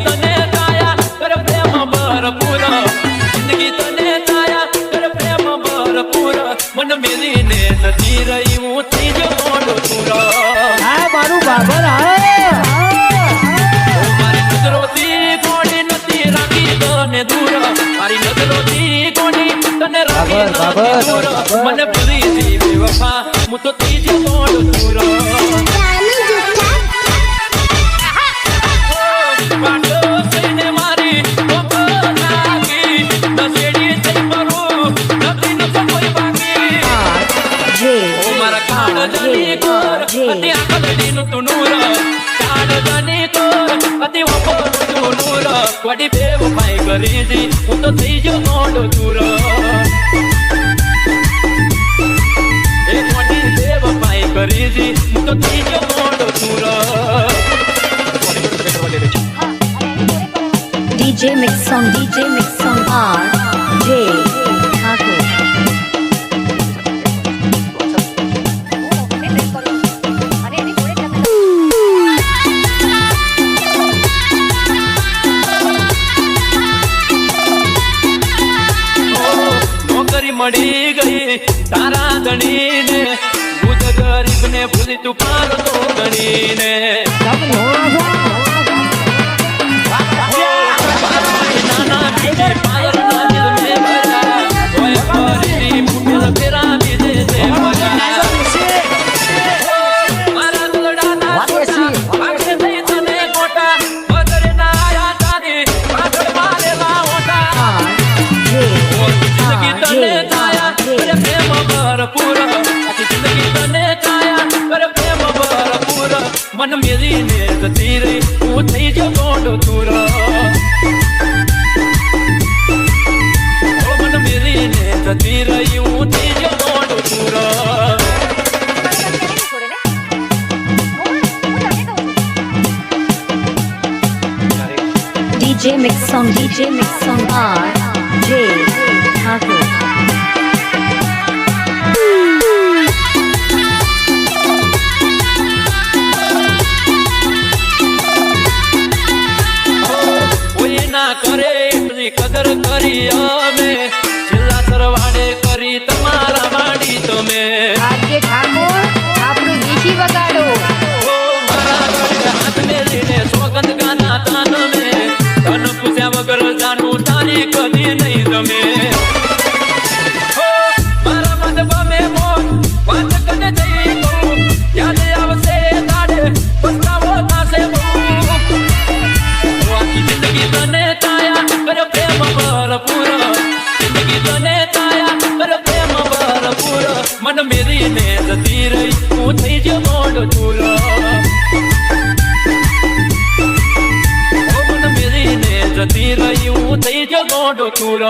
તને ગાયા પ્રેમ ભરપૂર મને ભૂલી જી બેવફા હું તો થઈ જ મોડ દૂર પાટો થઈને મારી ઓપો નાગી નસેડી થઈ મરું નથી ન કોઈ બાકી ઓ મારા કાળ જાની કોર અતિ આકલડી નું તું નૂર કાળ જાની કોર અતિ ઓપો તું નૂર વડી બેવફાઈ કરી જી હું તો થઈ જ મોડ દૂર કરી જી હું તો થઈ ગયો મોટો દૂર DJ Mix Song R.J. Thakur. નોકરી મળી ગઈ તારા ધણીને ગરીબ ને ભૂલી તું પાર તો ગણીને નાના બીજે પાયર ના દિલ મે ભરા કોઈ ફરી મુઠલ ફેરા બીજે સે મારા દોડા ના વાગે થઈ તને કોટા બદરે ના આયા તારી પાછળ મારેલા ઓટા જિંદગી તને છાયા અરે પ્રેમ ભરપૂર મન મેરી ને જતી રહી હું થઈ જ મોડો દૂર મન મેરી ને જતી રહી હું થઈ જ મોડો દૂર DJ Mix Song R.J. Thakur. કરે એટલી કદર કરી અમે છેલ્લા સરવાડે કરી તમારા વાડી તમે આજે ઠાકોર આપણું દેશી વગાડો મારા હાથ મેલીને સોગંદ ગાના તાન મે તન પૂછ્યા વગર જાનું તારી કદી નહીં તમે મારા મન બમે મોન વાત કને જઈ કહું યાદ આવશે દાડે પસ્તાવો થાશે બહુ જિંદગી તને પ્રેમ ભરપૂર જિંદગી તને છાયા પર પ્રેમ ભરપૂર મન મેરી ને જતી રહી હું થઈ જ મોડ દૂર મન મેરી ને જતી રહી હું થઈ જ મોડ દૂર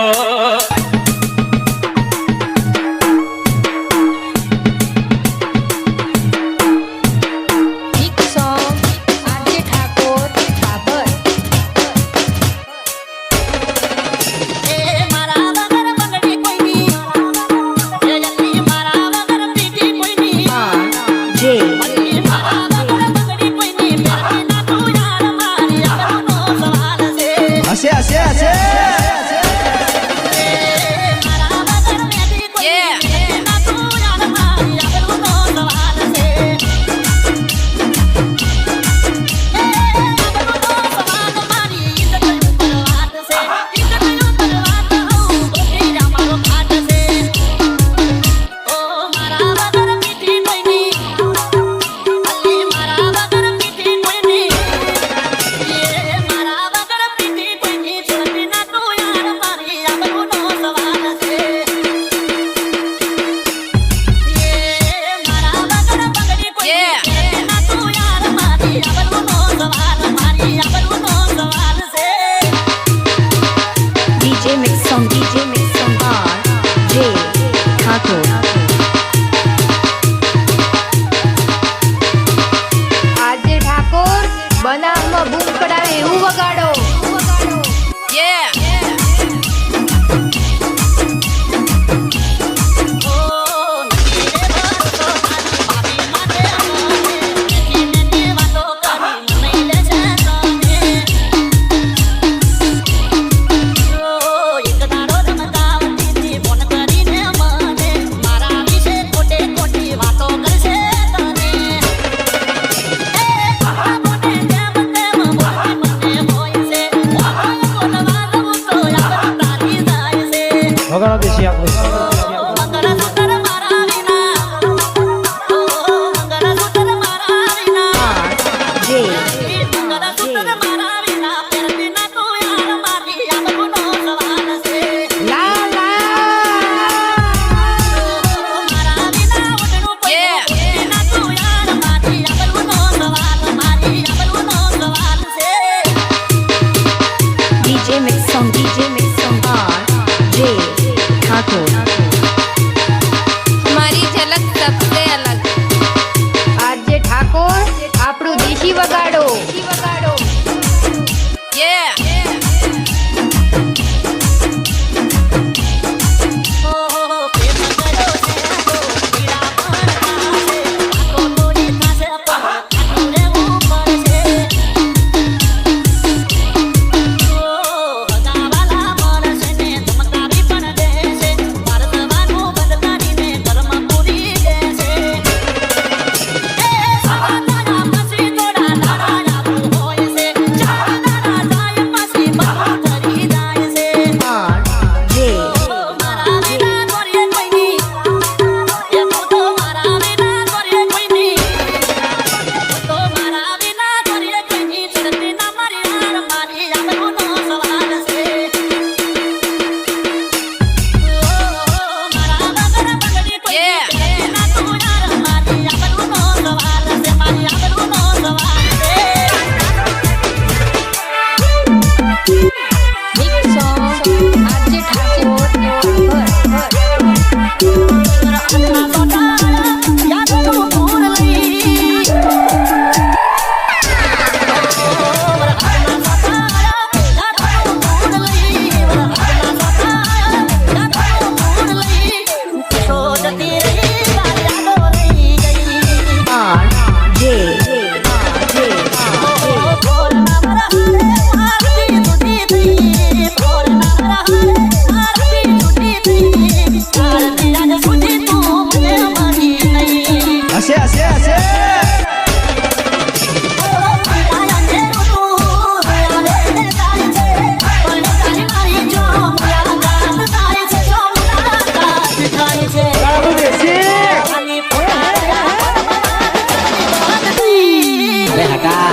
અરે હટા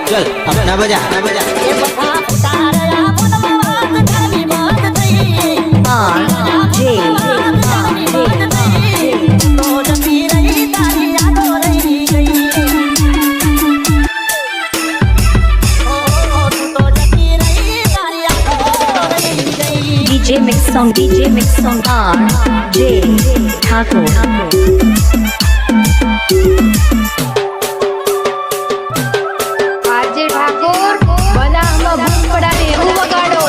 ચલ હવે ના બજા ના બજા DJ Mix Song R.J. Thakur. RJ Thakor બનાવમાં ભૂખ પડાવે એવું વગાડો.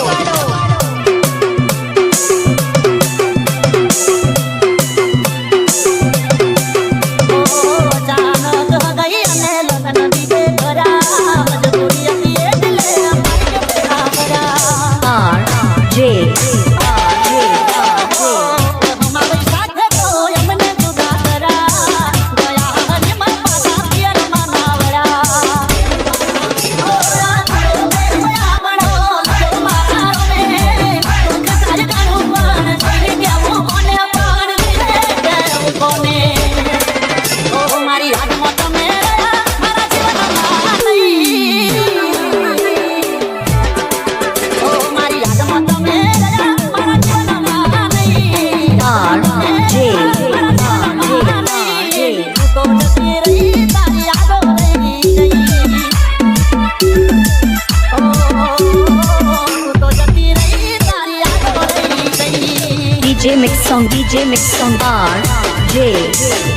DJ Mix Song R.J.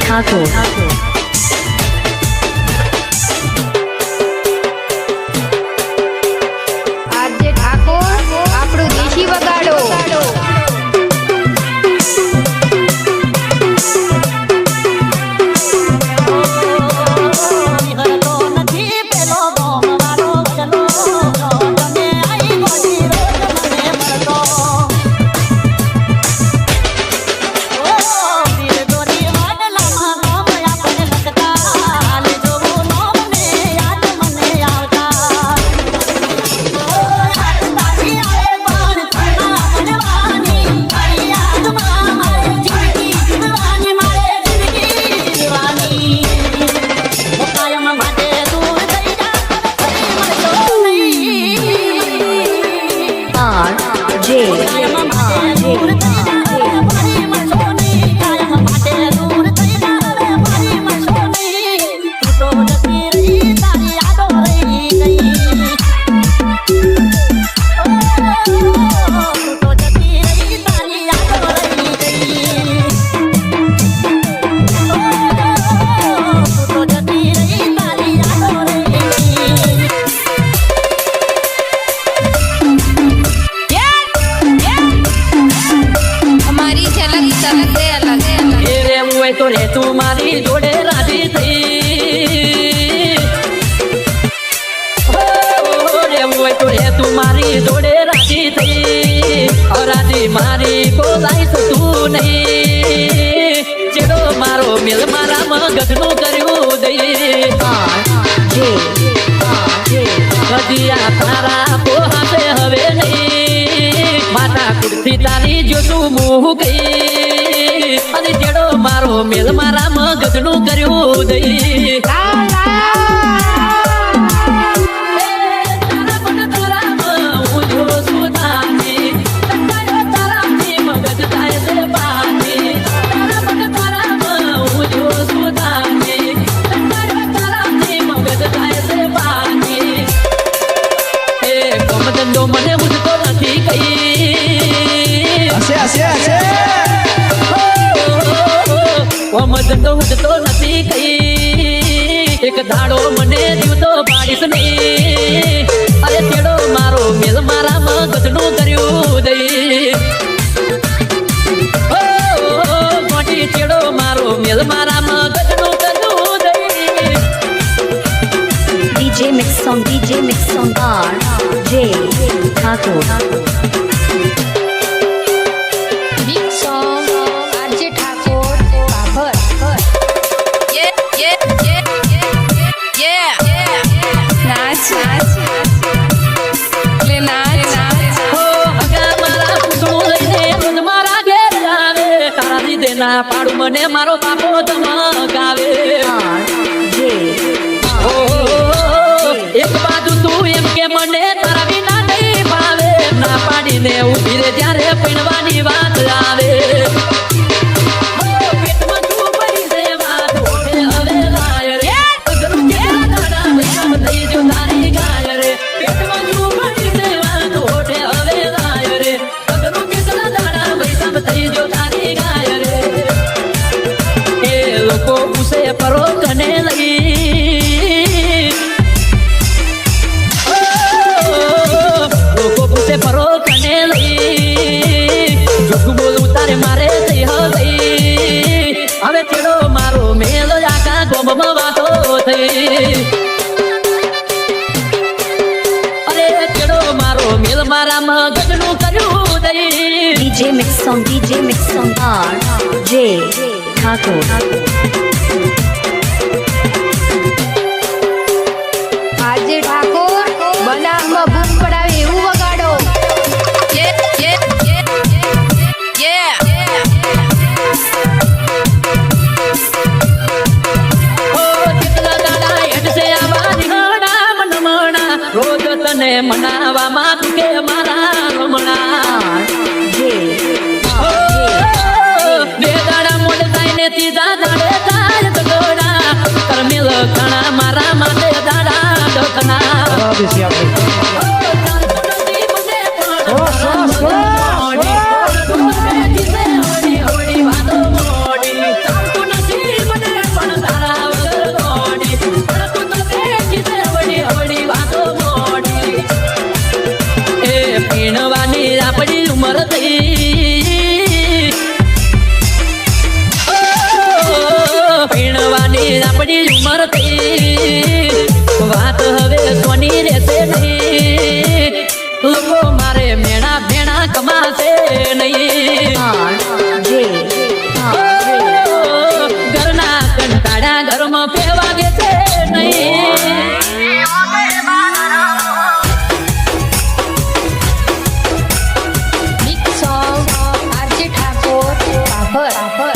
Thakur. RJ Thakor આપણું દેશી વગાડો. તો રે તું મારી જોડે રાજી થઈ હોય તો રે તું મારી જોડે રાજી થઈ રાજી મારી બોલાઈ તું નહીં ચેડો મારો મેલ મારા મગજનું કર્યું દઈ હજી આ તારા પોહાશે હવે નહીં માતા કુર્થી તારી જોતું મુહ ગઈ અને જેડો મારો મેલ મારા મગજનું કર્યું દઈ મને ઉઠતો નથી કઈ ધંધો ઉઠતો નથી કઈ એક ધાડો મને જીવતો પાડીશ નહીં અરે તેડો મારો મેલ મારા મગજનું કર્યું દઈ મોટી તેડો મારો મેલ મારા મગજનું કર્યું દઈ DJ Mix Song R.J. Thakur. Mix Song RJ Thakor Babur. ના પાડું મને મારો બાપો ધમકાવે એક બાજુ તું એમ કે મને તારા વિના નહીં ભાવે ના પાડીને ઉભી રે જ્યારે પીણવાની વાત આવે પેટમાં તું પડી છે વાત ઓઢે હવે લાય રે અગર કેરા દાડા વૈસમ થઈ જો તારી ગાય રે પેટમાં તું પડી છે વાત ઓઢે હવે લાય રે અગર કેરા દાડા વૈસમ થઈ જો તારી ગાય રે એ લોકો પૂછે પરો કને લઈ લોકો પૂછે પરો કને લઈ જોગું બોલું તારે મારે થઈ હવે ચેડો મારો મેલ આખા ગોમમાં વાતો થઈ અરે ચેડો મારો મેલ મારા મગજનું કર્યું દઈ DJ Mix Song RJ Thakur. આજે ઠાકોર બનાવમાં બૂમ પડાવે એવું વગાડો. રોજ તને મનાવામાં તું કે મારા રમણા બે દાડા મોડ થાય ને ત્રીજા દાડે થાય તગોડા કરમેલ ઘણા મારા માટે દાડા ડખના પીણવાની આપણી ઉંમર થઈ પીણવાની આપણી ઉંમર થઈ વાત હવે સોની રહેશે નહીં લોકો મારે મેણા ભેણા કમાશે નહીં ઘરના કંટાળા ઘરમાં ફેવા છે નહીં Mix Song RJ Thakur. Thakur.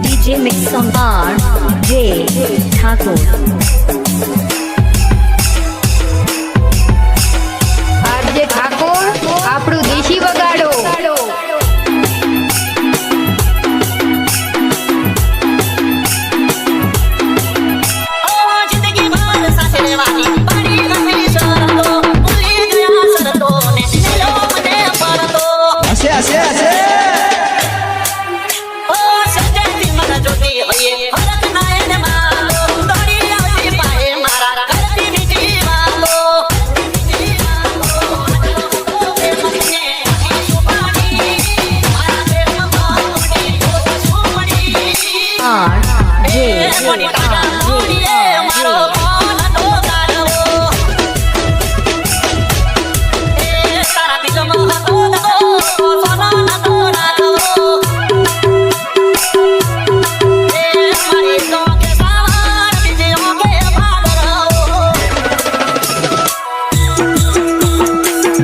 DJ Mix Song RJ Thakur. RJ Thakur આપણું દેશી વગાડો.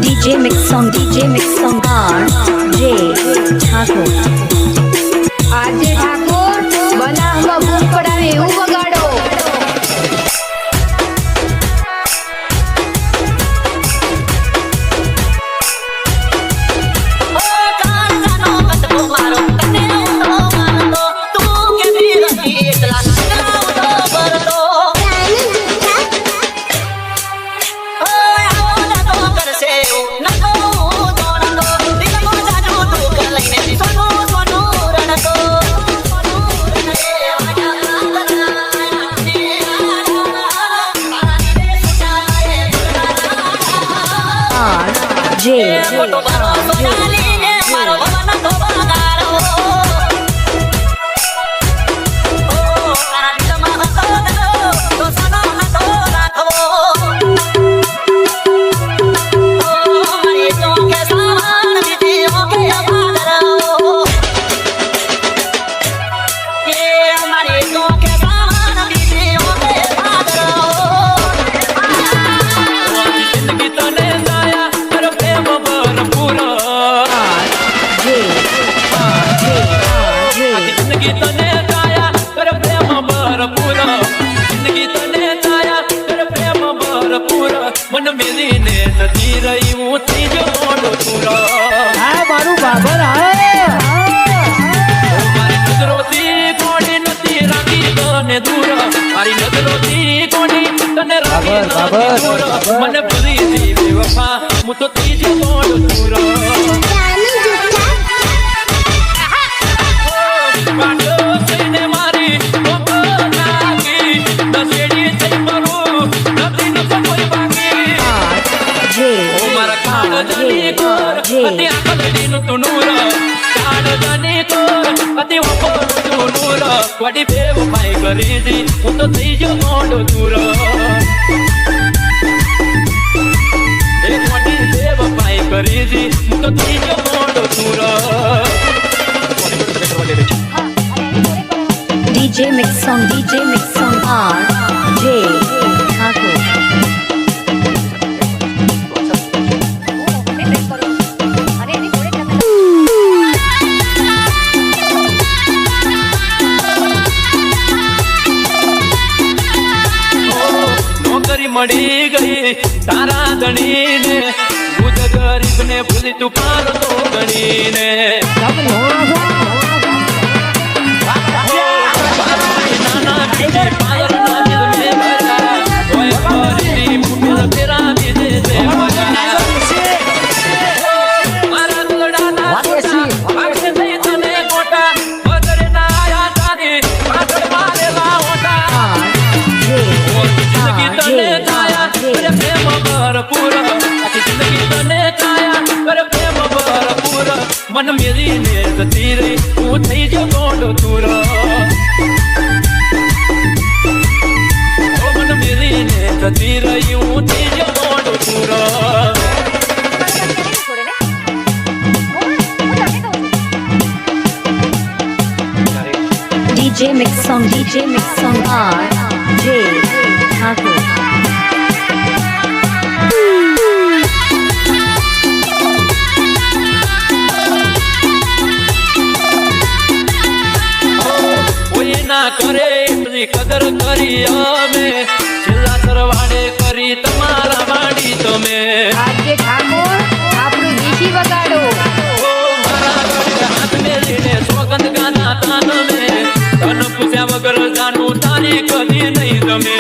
DJ Mix Song RJ Thakur. RJ Thakur બનાવમાં બૂમ પડાવે એવું વગાડો. તું કે નકો દોડતો દિલમાં જાનું દુઃખ લઈને સોનું સોનું રડતો RJ મોટો બારો સોનાલીને મારો ભવન તો બગાડો ઓ તારા દિલમાં હતો તો સનો નતો રાખવો ઓ મારી તો કે સાવણ બીજી ઓકે પાદરો એ મારી તો કે સાવણ બીજી ઓકે પાદરો જિંદગી તને દાયા કર પ્રેમ ભરપૂર જિંદગી તને દાયા કર પ્રેમ ભરપૂર જિંદગી તને દાયા કર પ્રેમ ભરપૂર મન મેલીને નથી રહી હું થઈ જો મોડો તુર મારું બાબર મારી નજરોથી કોણી નથી રાખી તને દૂર મારી નજરોથી કોણી તને રાખી નથી દૂર મને ભૂલી દી બેવફા હું તો થઈ જો મોડો તુર પાડો થઈને મારી કોકો નાખી દસેડી થઈ મરું નથી નતો કોઈ બાકી ઓ મારા કાળજાની કોર અતિ આંખડીનું તું નૂર કાળજાની કોર અતિ વફોનું તું નૂર વડી બેવફાઈ કરી દી હું તો થઈ જો મોડો દૂર એક વડી બેવફાઈ કરી દી હું તો થઈ જો મોડો દૂર DJ Mix Song RJ Thakur નોકરી મળી ગઈ તારા ધણીને ભૂજ ગરીબને ભૂલી તું પારતો ગણીને નાના બીજે પાયરના દિલમે ભરા કોઈ ફરીથી ફૂટેલ ફેરા બીજે તે મજા મારા દોડાના છોટા વાગે થઈ તને મોટા વગરે ના આયા તારી પાછળ મારેલા હોટા જિંદગી તને છાયા કરે પ્રેમ ભરપૂર આખી જિંદગી તને છાયા કરે પ્રેમ ભરપૂર મન મેરીને જતી રહી હું થઈ જો ગોંડો તુર ઓ મન મેરીને જતી રહી હું થઈ જો ગોંડો તુર DJ Mix Song RJ Thakur કોઈ ના કરે એટલી કદર કરી અમે છેલ્લા સરવાડે કરી તમારા વાડી તમે RJ ઠાકોર આપણું દેશી વગાડો ઓ મારા ગળે હાથ મેલીને સોગંદ ગાના તાન મે તન પૂછ્યા વગર જાણું તારી કદી નહીં તમે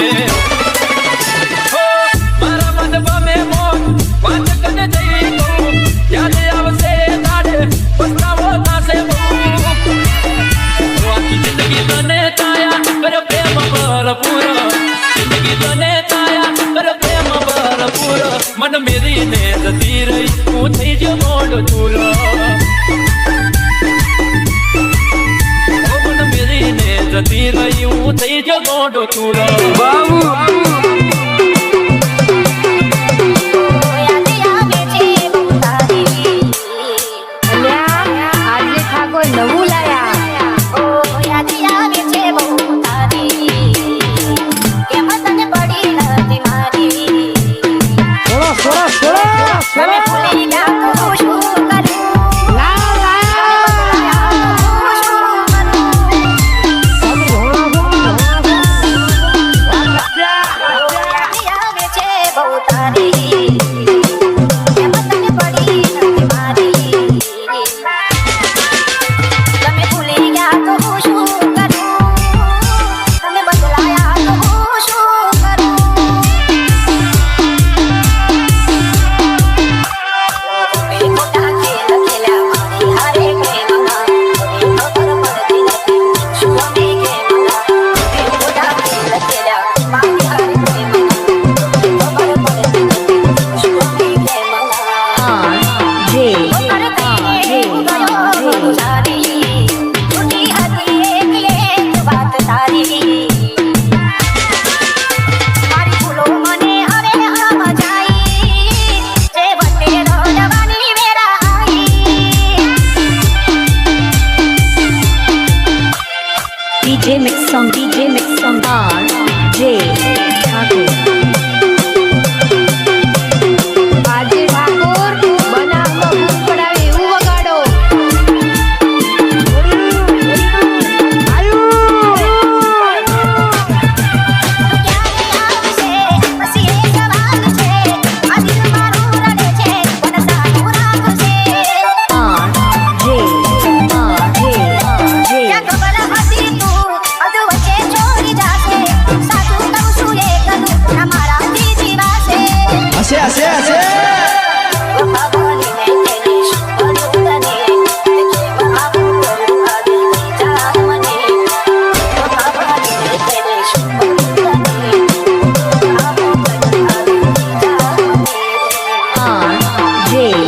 ઓ મારા મન બમે મોન વાત કને જઈ કહું યાદ આવશે તારે પસ્તાવો થાશે બહુ આખી જિંદગી તને છાયા કર પ્રેમ ભરપૂર જિંદગી તને છાયા કર પ્રેમ ભરપૂર મન મેરીને જતી રહી હું થઈ જો મોડો તુર મન મેરીને જતી રહી હું થઈ જો મોડો તુર બાબુ RJ ઠાકોર નવું લાયા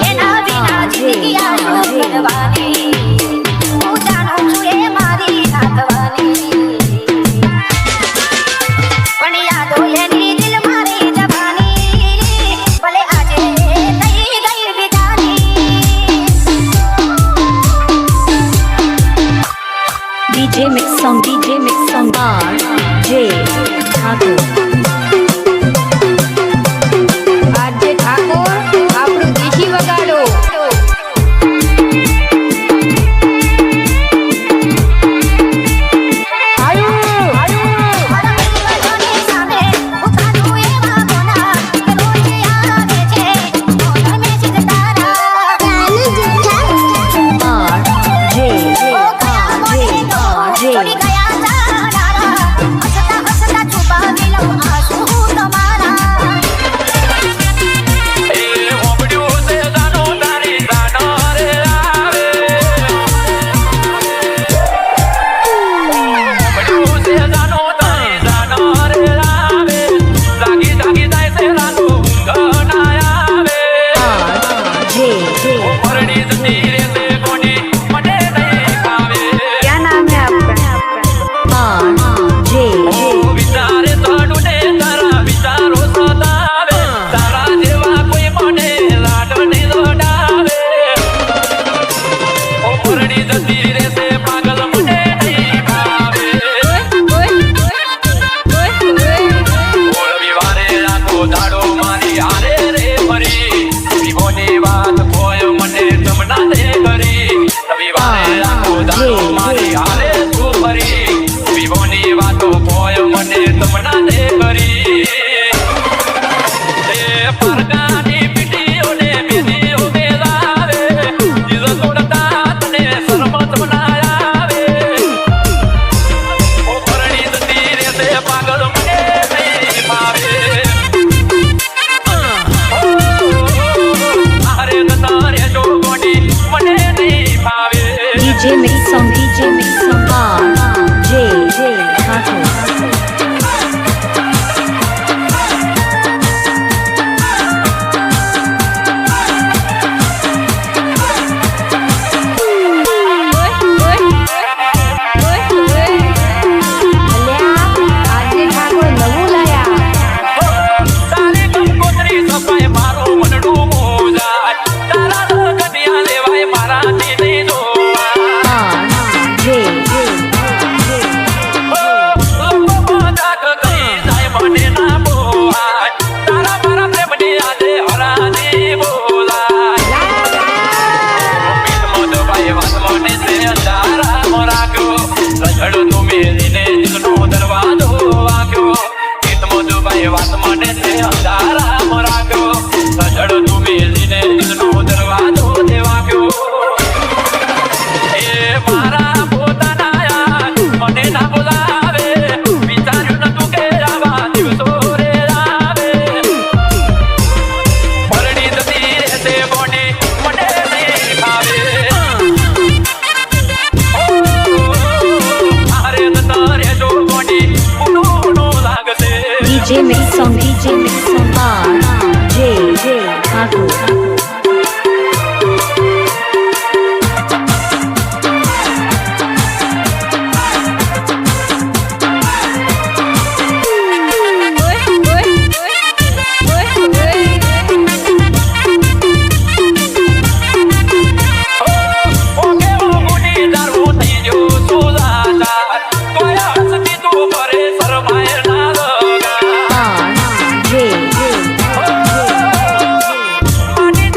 એના વિના જિંદગી આ શું કરવાની? હું જાણું છું એ મારી નાથવાની. પણ યાદો એની દિલ મારી જવાની, ભલે આજે થઈ ગઈ વિદાની. DJ Mix Song RJ Thakur. આજે ઠાકોર આપણું દેશી વગાડો. બધાની સામે ઉતારું એવા મોના, કે રોજ આવે છે મોના મેસેજ તારા. છોડી ગયા જાનારા, હસતા હસતા છુપાવી લઉં આંસુ તમારા. એ ઓબડ્યું છે જાનો તારી જાનો રે આવે ઓબડ્યું છે જાનો તારી જાનો રે આવે જાગી જાગી જાય છે રાતો ઊંઘ ના આવે પરણી જતી રહેશે કોની મને નહીં ભાવે क्या नाम है आपका? વિચારે તડું ને તારા વિચારો સતાવે તારા જેવા કોઈ મને લાડ નહીં લડાવે ઓ પરણી જતી રહેશે પાગલ મને નહીં ભાવે રવિવારે આખો દાડો મારી હારે રે ફરી વિવોની વાત કોઈ મને જમના દે કરી રવિવારે આખો દાડો મારી હારે તું ફરી વિવોની વાતો કોઈ મને જમના દે કરી એ પરગાની પીટીઓને બીજીઓ મેલાવે દિલ તોડતા તને શરમત બનાવે ઓ પરણી જતી રહેશે પાગલ મને નહીં ભાવે આરે તારે જો ગોડી મને નહીં ભાવે DJ Mix Song RJ Thakur. આજે ઠાકોર નવું લાયા. તારી કંકોત્રી સપાય મારું મનડું મોજાય તારા લગનિયા લેવાય મારાથી નહીં જોવાય લોકો મજાક કરી જાય મને ના બોવાય તારા મારા પ્રેમની આજે હરાજી બોલાય મીઠ મોઢવાય વાત મને છે અંધારામાં રાખ્યો રઝળો તું મેલીને દિલનો દરવાજો વાગ્યો મીઠ મોઢવાય વાત મને છે અંધારામાં રાખ્યો રઝળો તું મેલીને દિલનો દરવાજો તે વાગ્યો એ મારા પોતાના યાર મને ના બોલાવે વિચાર્યું નતું કે આવા દિવસો રે આવે પરણી જતી રહેશે બોની મને નહીં ભાવે આરે તારે જો બોની ઊનો લાગશે DJ Mix Song RJ Thakur. Okay મોની દારૂ થઈ ગયો સુલાચાર તોય હસતી તું કરે શરમાય ના લગા RJ માની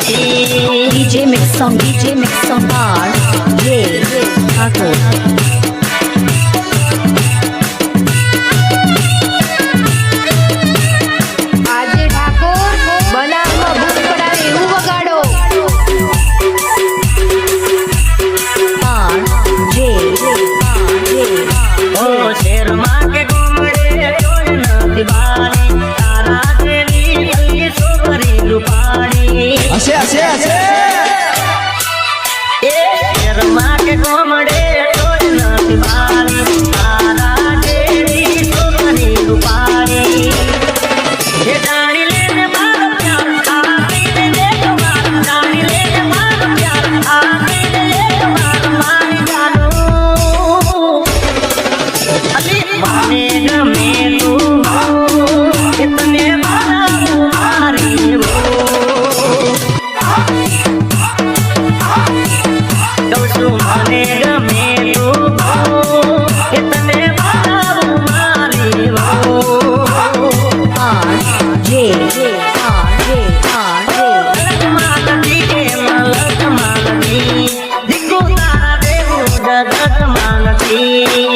DJ Mix on RJ Thakur. આજે ઠાકોર બનાવમાં ભૂત પડાવે એવું વગાડો. RJ ઓ શેરમાં કે ગોમડે કોઈ નથી બારી તારા જેવી અલી છોકરી રૂપાળી હશે હશે હશે એ શેરમાં કે ગોમડે કોઈ નથી બારી તારા જેવી છોકરી રૂપાળી એ જાણી લેને મારો પ્યાર આપીને દેખ મારો જાણી લેને મારો પ્યાર આપીને દેખ મારો મારી જાનું અલી મને ગમે તું એ તને બનાવું મારી કહું છું મને ગમે તું એ તને બનાવું મારી RJ માલતી કે મલક માલતી દીકુ તારા દેવું જગત માલતી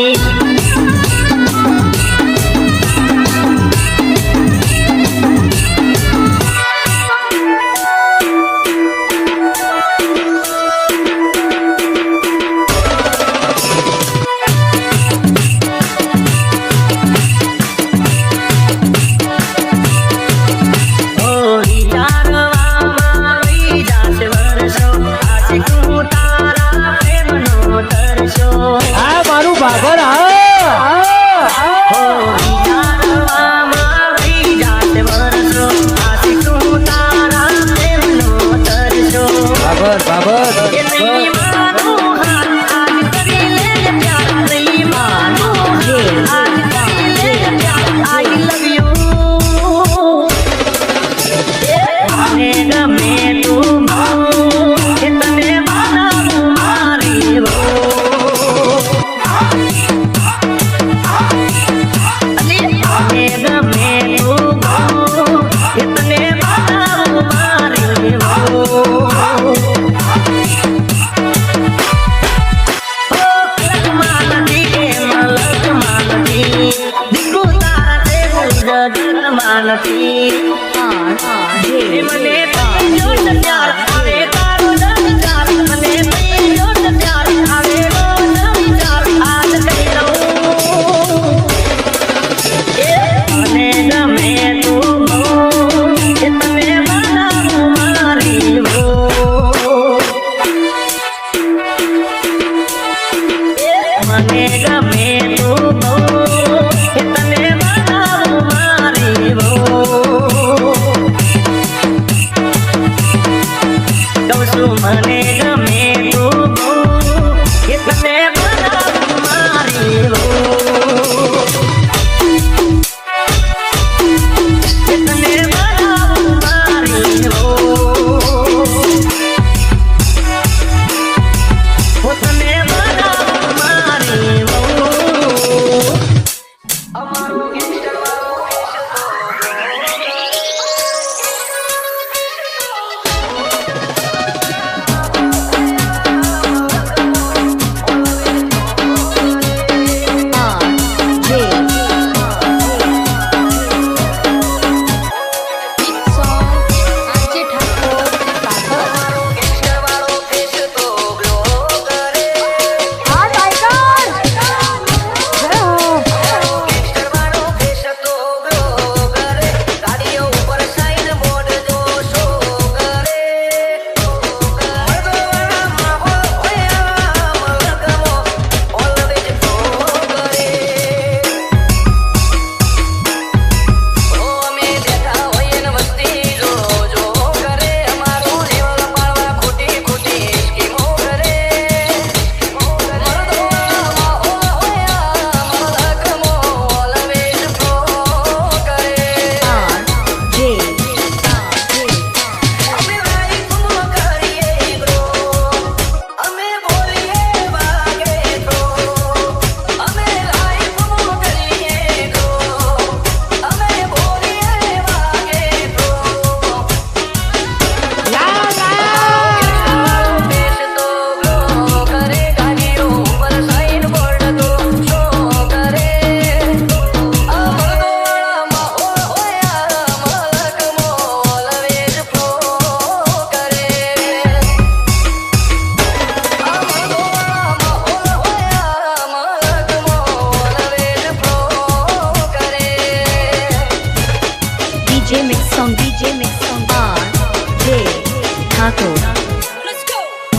Thakur.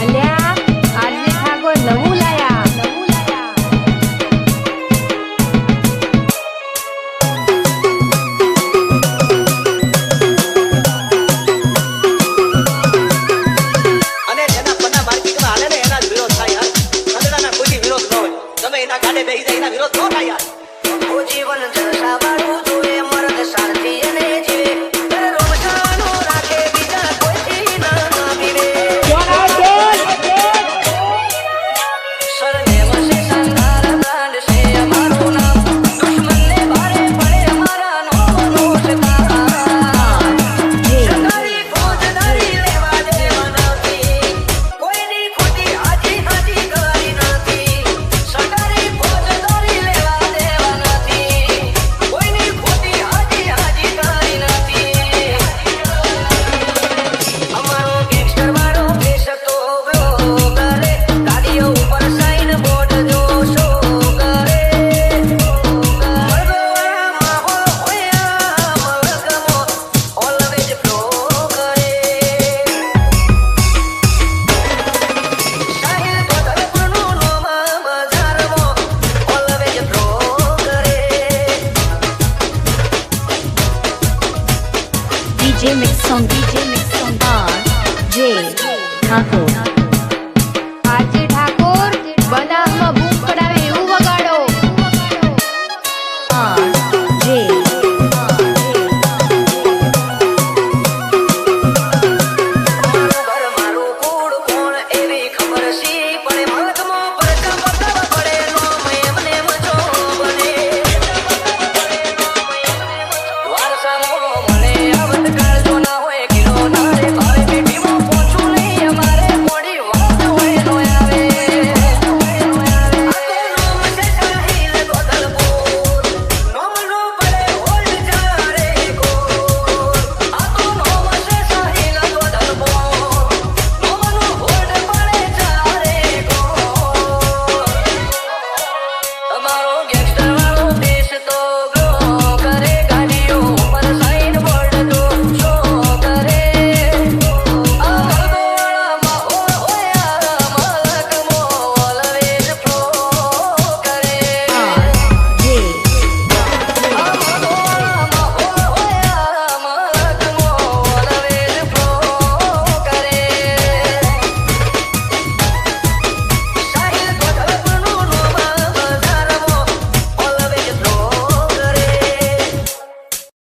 અલ્યા આજે ઠાકોર નવું લાયા અને જેના પન્ના માર્કેટમાં હાલે ને એના જ વિરોધ થાય યાર સંદડાના કોઈ વિરોધ ન હોય તમે એના ગાડે બેસી જાય એના વિરોધ ન થાય યાર ઓ જીવન જલસાવાળું જોએ મર્દ શાંતિ અને જીવે ઘર રોમશાનું રાખે બીજા કોઈથી ના પીવે સર્વે વસે સંસાર બ્રાંડ છે અમારું નામ દુશ્મનને ભારે પડે અમારા નો શકા સરકારી ફોજદારી લેવા દેવા નથી કોઈની ખોટી હાજી હાજી કરી નથી સરકારી ફોજદારી લેવા દેવા નથી કોઈની ખોટી હાજી હાજી કરી નથી અમારો ગેંગસ્ટર વાળો દેશ તો વ્યો કરે ગાડીઓ ઉપર સાઈન બોર્ડ જો શો કરે મરગોવાળા માહોલ હોય મલકમો ઓલવેજ ફ્લો કરે સાહિલ તો ધરપણું નોમાં બજારમાં ઓલવેજ ફ્લો કરે DJ Mix Song R J Thakur.